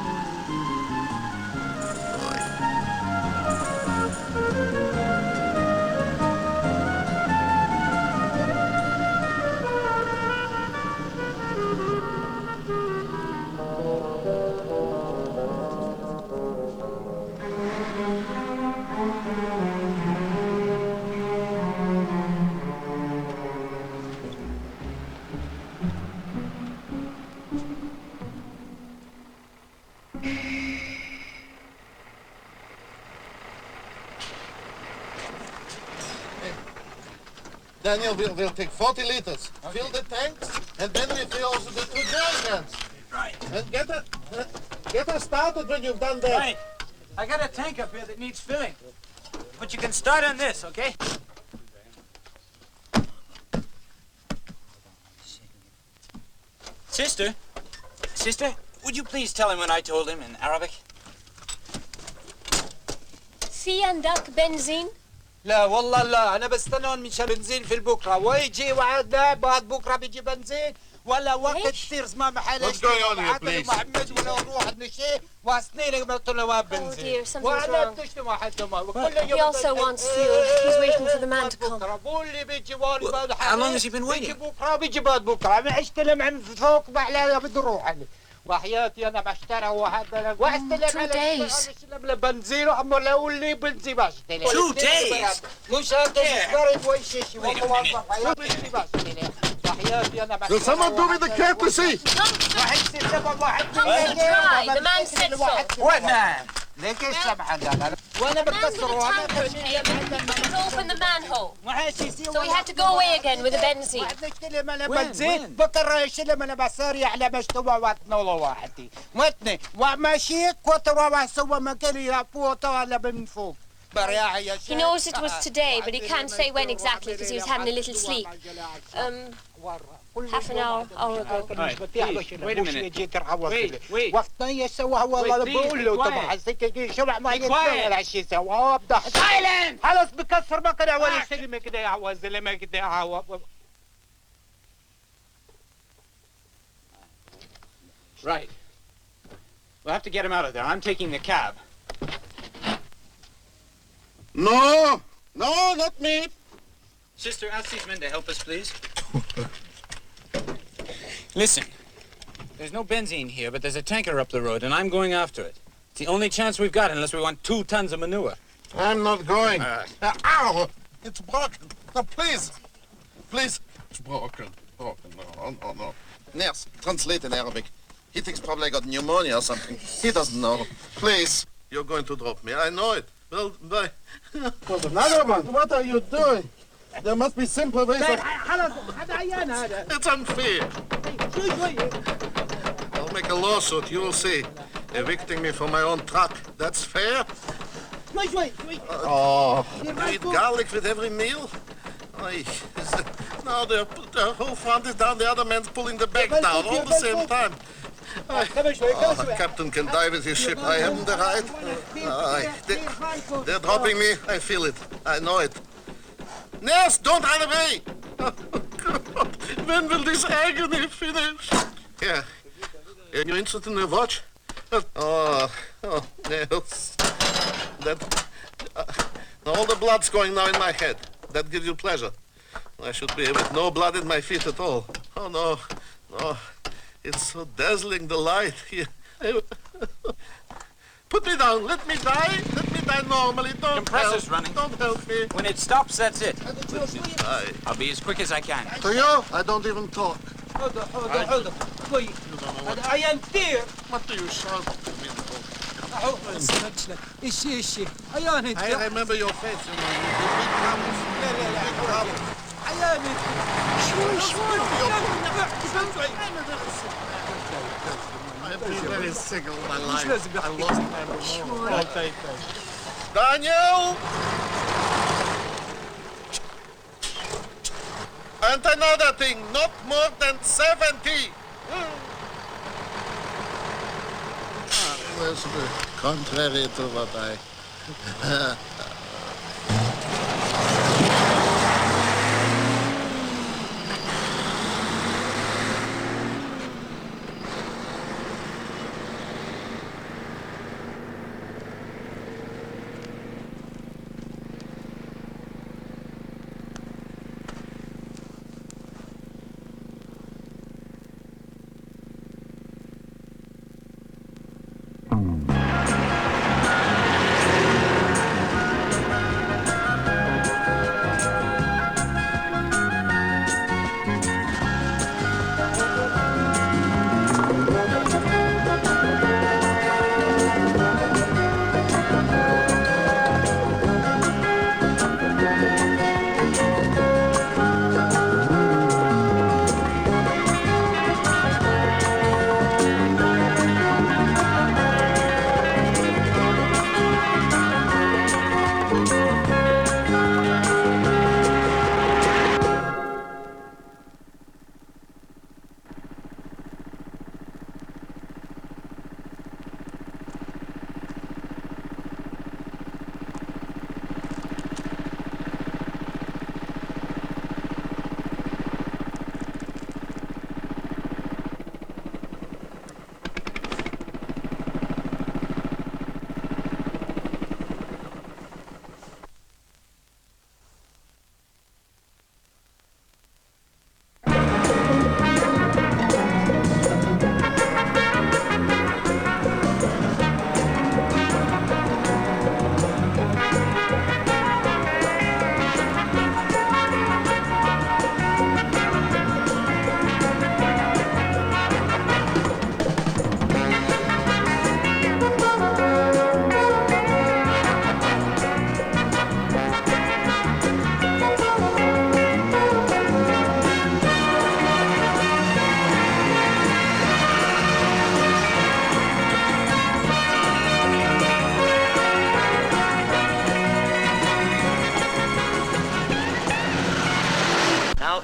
Daniel, we'll take 40 liters. Okay. Fill the tanks, and then refill also the 2 jerry cans. Right. And get us started when you've done that. Right. I got a tank up here that needs filling. But you can start on this, okay? Sister, would you please tell him what I told him in Arabic? في عندك بنزين؟ لا والله لا، أنا بستنون مشان بنزين في البكرة، ويجي وعدنا بعد بكرة بيجي بنزين ولا وقت كثير ما محل. What's going on here, please? محمد ولا نروح نشي وسنين قبل طلع بنزين. وأنا بتشتي واحد ما. He also wants fuel. He's waiting for the man to come. واللي بيجي وان بعد. How long has he been waiting? بيجي بكرة بيجي بعد بكرة. ما استلم عن فوق بعلا بده يروح عليه. وحياتي انا بشتري وهذا واستلم على استلم بنزين وعمر له اللي بنزين بشتري 2 days مش هذا يشتري ويشيش والله حياتي بشتري وحياتي انا بشتري. Will someone do me the courtesy? واحد سلم واحد The man said so. What man? ليك السمح هذا وانا بكسر وانا Open the manhole. So he had to go away again with the benzene. واحد يستلم على بنزين بكره يستلم على بساري على مشتوى واتنا ولا واحد واتني وماشيك وتروح سوى مكان يلعبوا على من فوق. He knows it was today, but he can't say when exactly because he was having a little sleep. Half an hour ago. Right, please, wait a minute. Wait. وقتنا يسوى والله بقول له طبعا شبع ما يتسوى العشي سوى وابدا خلاص بكسر مقنع ولا سلمة كده يا عواز زلمة كده يا عواز. Right. We'll have to get him out of there. I'm taking the cab. No, not me. Sister, ask these men to help us, please. Listen, there's no benzene here, but there's a tanker up the road, and I'm going after it. It's the only chance we've got unless we want 2 tons of manure. I'm not going. Ow! It's broken. No, please. Please. It's broken. Broken. No. Nurse, translate in Arabic. He thinks probably I got pneumonia or something. He doesn't know. Please. You're going to drop me. I know it. Well, bye. What are you doing? There must be simple ways of... It's unfair. I'll make a lawsuit, you will see. Evicting me from my own truck. That's fair? Oh, you eat garlic with every meal? No, the whole front is down, the other man's pulling the back down, all the same time. Captain can die with his ship. I haven't the right. They're dropping me. I feel it. I know it. Nurse, don't run away! When will this agony finish? Yeah. Are you interested in a watch? Oh, Nels. All the blood's going now in my head. That gives you pleasure. I should be with no blood in my feet at all. Oh, no. It's so dazzling, the light here. Put me down. Let me die. Let me die normally. Don't Compressor's help. running. Don't help me. When it stops, that's it. Let me die. I'll be as quick as I can. To you, I don't even talk. hold on. I am there. What do you shout to me? I remember your face, you know. You big troubles. Big troubles. I've been very sick all my life. I lost my remote. Daniel! And another thing, not more than 70. Was contrary to what I...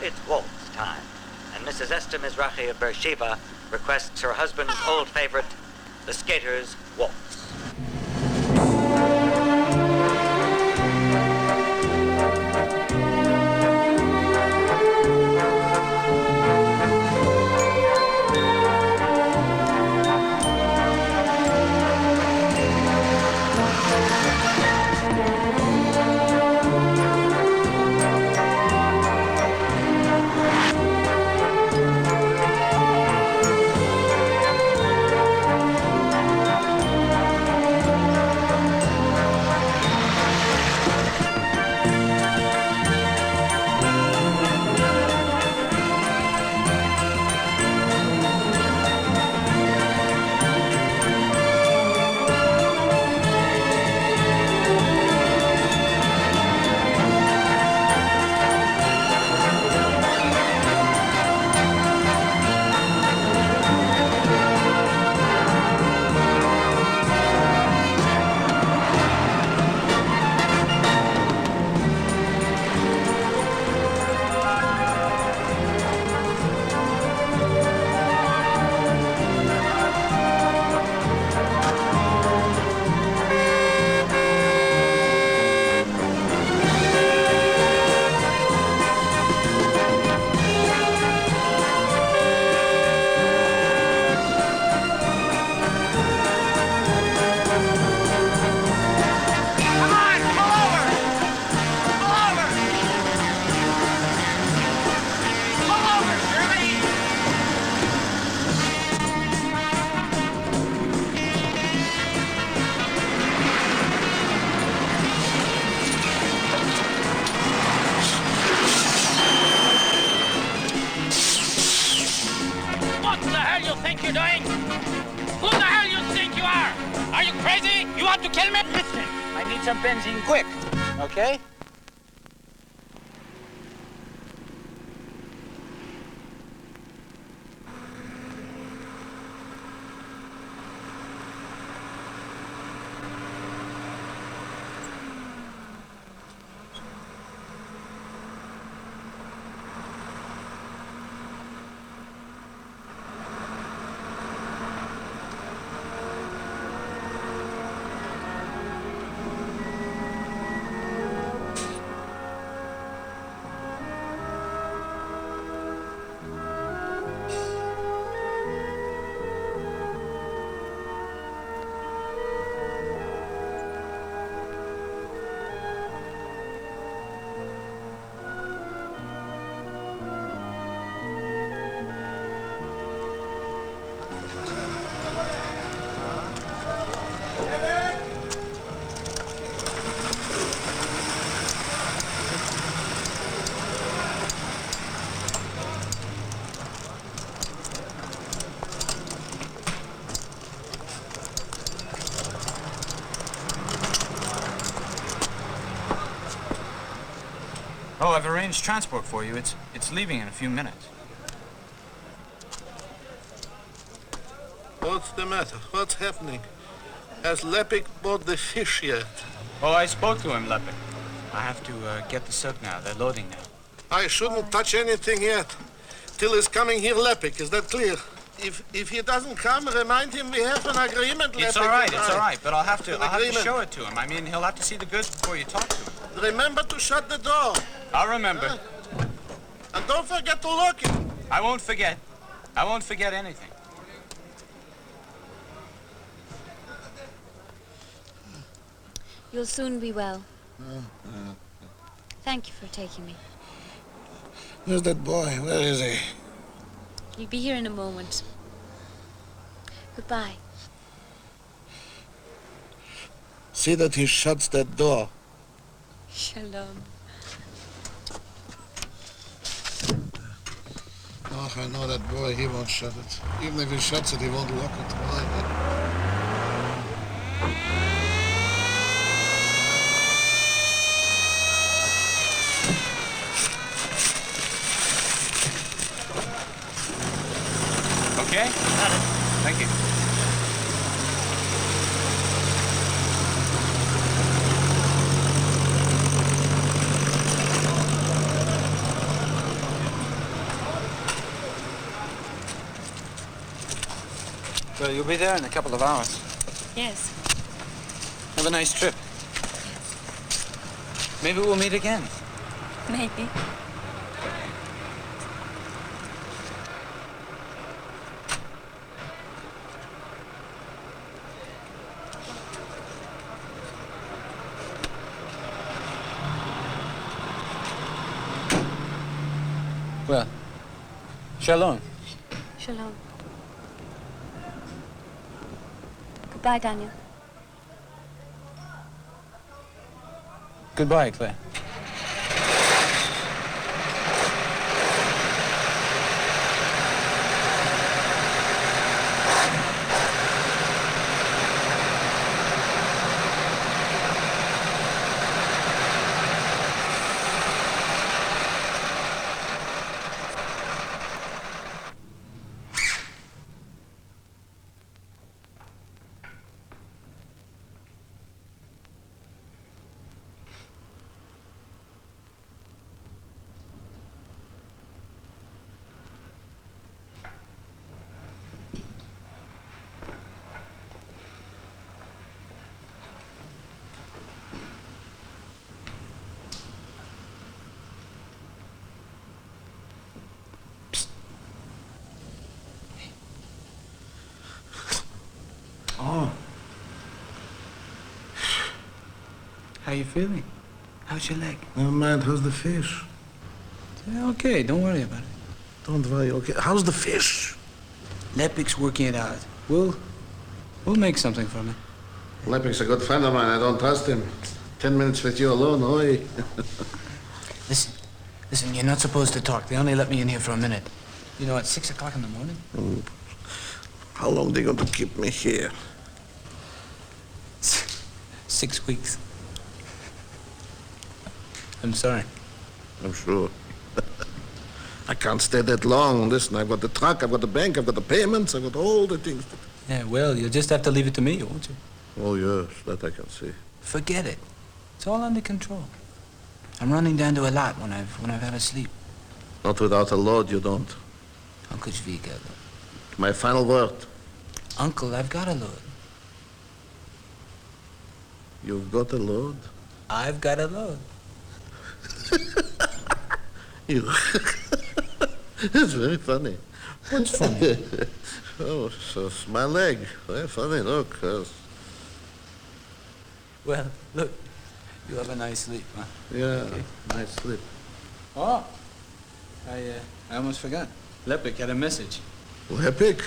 It's waltz time, and Mrs. Esther Mizrahi of Beersheba requests her husband's old favorite, the Skater's Waltz. to kill me? Listen, I need some benzene quick, okay? Oh, I've arranged transport for you. It's leaving in a few minutes. What's the matter? What's happening? Has Lepik bought the fish yet? Oh, I spoke to him, Lepik. I have to get the silk now. They're loading now. I shouldn't touch anything yet. Till he's coming here, Lepik. Is that clear? If he doesn't come, remind him we have an agreement, Lepik. It's all right, but I'll have to show it to him. I mean, he'll have to see the goods before you talk to him. Remember to shut the door. I'll remember. And don't forget to lock it. I won't forget. I won't forget anything. You'll soon be well. Thank you for taking me. Where's that boy? Where is he? He'll be here in a moment. Goodbye. See that he shuts that door. Shalom. Oh, I know that boy, he won't shut it. Even if he shuts it, he won't lock it. Why? Okay? Got it. Thank you. So you'll be there in a couple of hours. Yes. Have a nice trip. Maybe we'll meet again. Maybe. Well, shalom. Shalom. Goodbye, Daniel. Goodbye, Claire. Oh. How you feeling? How's your leg? Never mind, how's the fish? Yeah, okay, don't worry about it. Don't worry, okay. How's the fish? Lepik's working it out. We'll make something from it. Lepik's a good friend of mine. I don't trust him. 10 minutes with you alone, oi. Listen, you're not supposed to talk. They only let me in here for a minute. You know, at 6 o'clock in the morning? How long they going to keep me here? 6 weeks. I'm sorry. I'm sure. I can't stay that long. Listen, I've got the truck, I've got the bank, I've got the payments, I've got all the things. Yeah, well, you'll just have to leave it to me, won't you? Oh, yes, that I can see. Forget it. It's all under control. I'm running down to a lot when I've had a sleep. Not without a load, you don't. Uncle Zvika. My final word. Uncle, I've got a load. You've got a load? I've got a load. You... It's very funny. What's funny? Oh, so it's my leg. Very funny, look. Well, look, you have a nice sleep, huh? Yeah, okay. Nice sleep. Oh, I almost forgot. Lepik had a message. Lepik?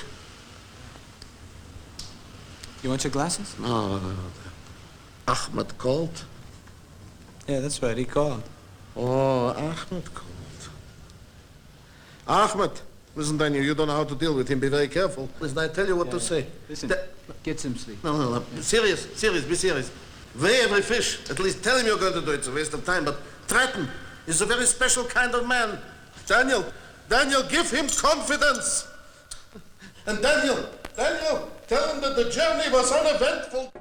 You want your glasses? No. Ahmed called? Yeah, that's right, he called. Oh, Ahmed called. Ahmed, listen, Daniel, you don't know how to deal with him. Be very careful. Listen, I tell you what to say. Listen, get some sleep. No. Serious, be serious. Weigh every fish. At least tell him you're going to do it. It's a waste of time, but threaten. He's a very special kind of man. Daniel, give him confidence. And Daniel, tell him that the journey was uneventful.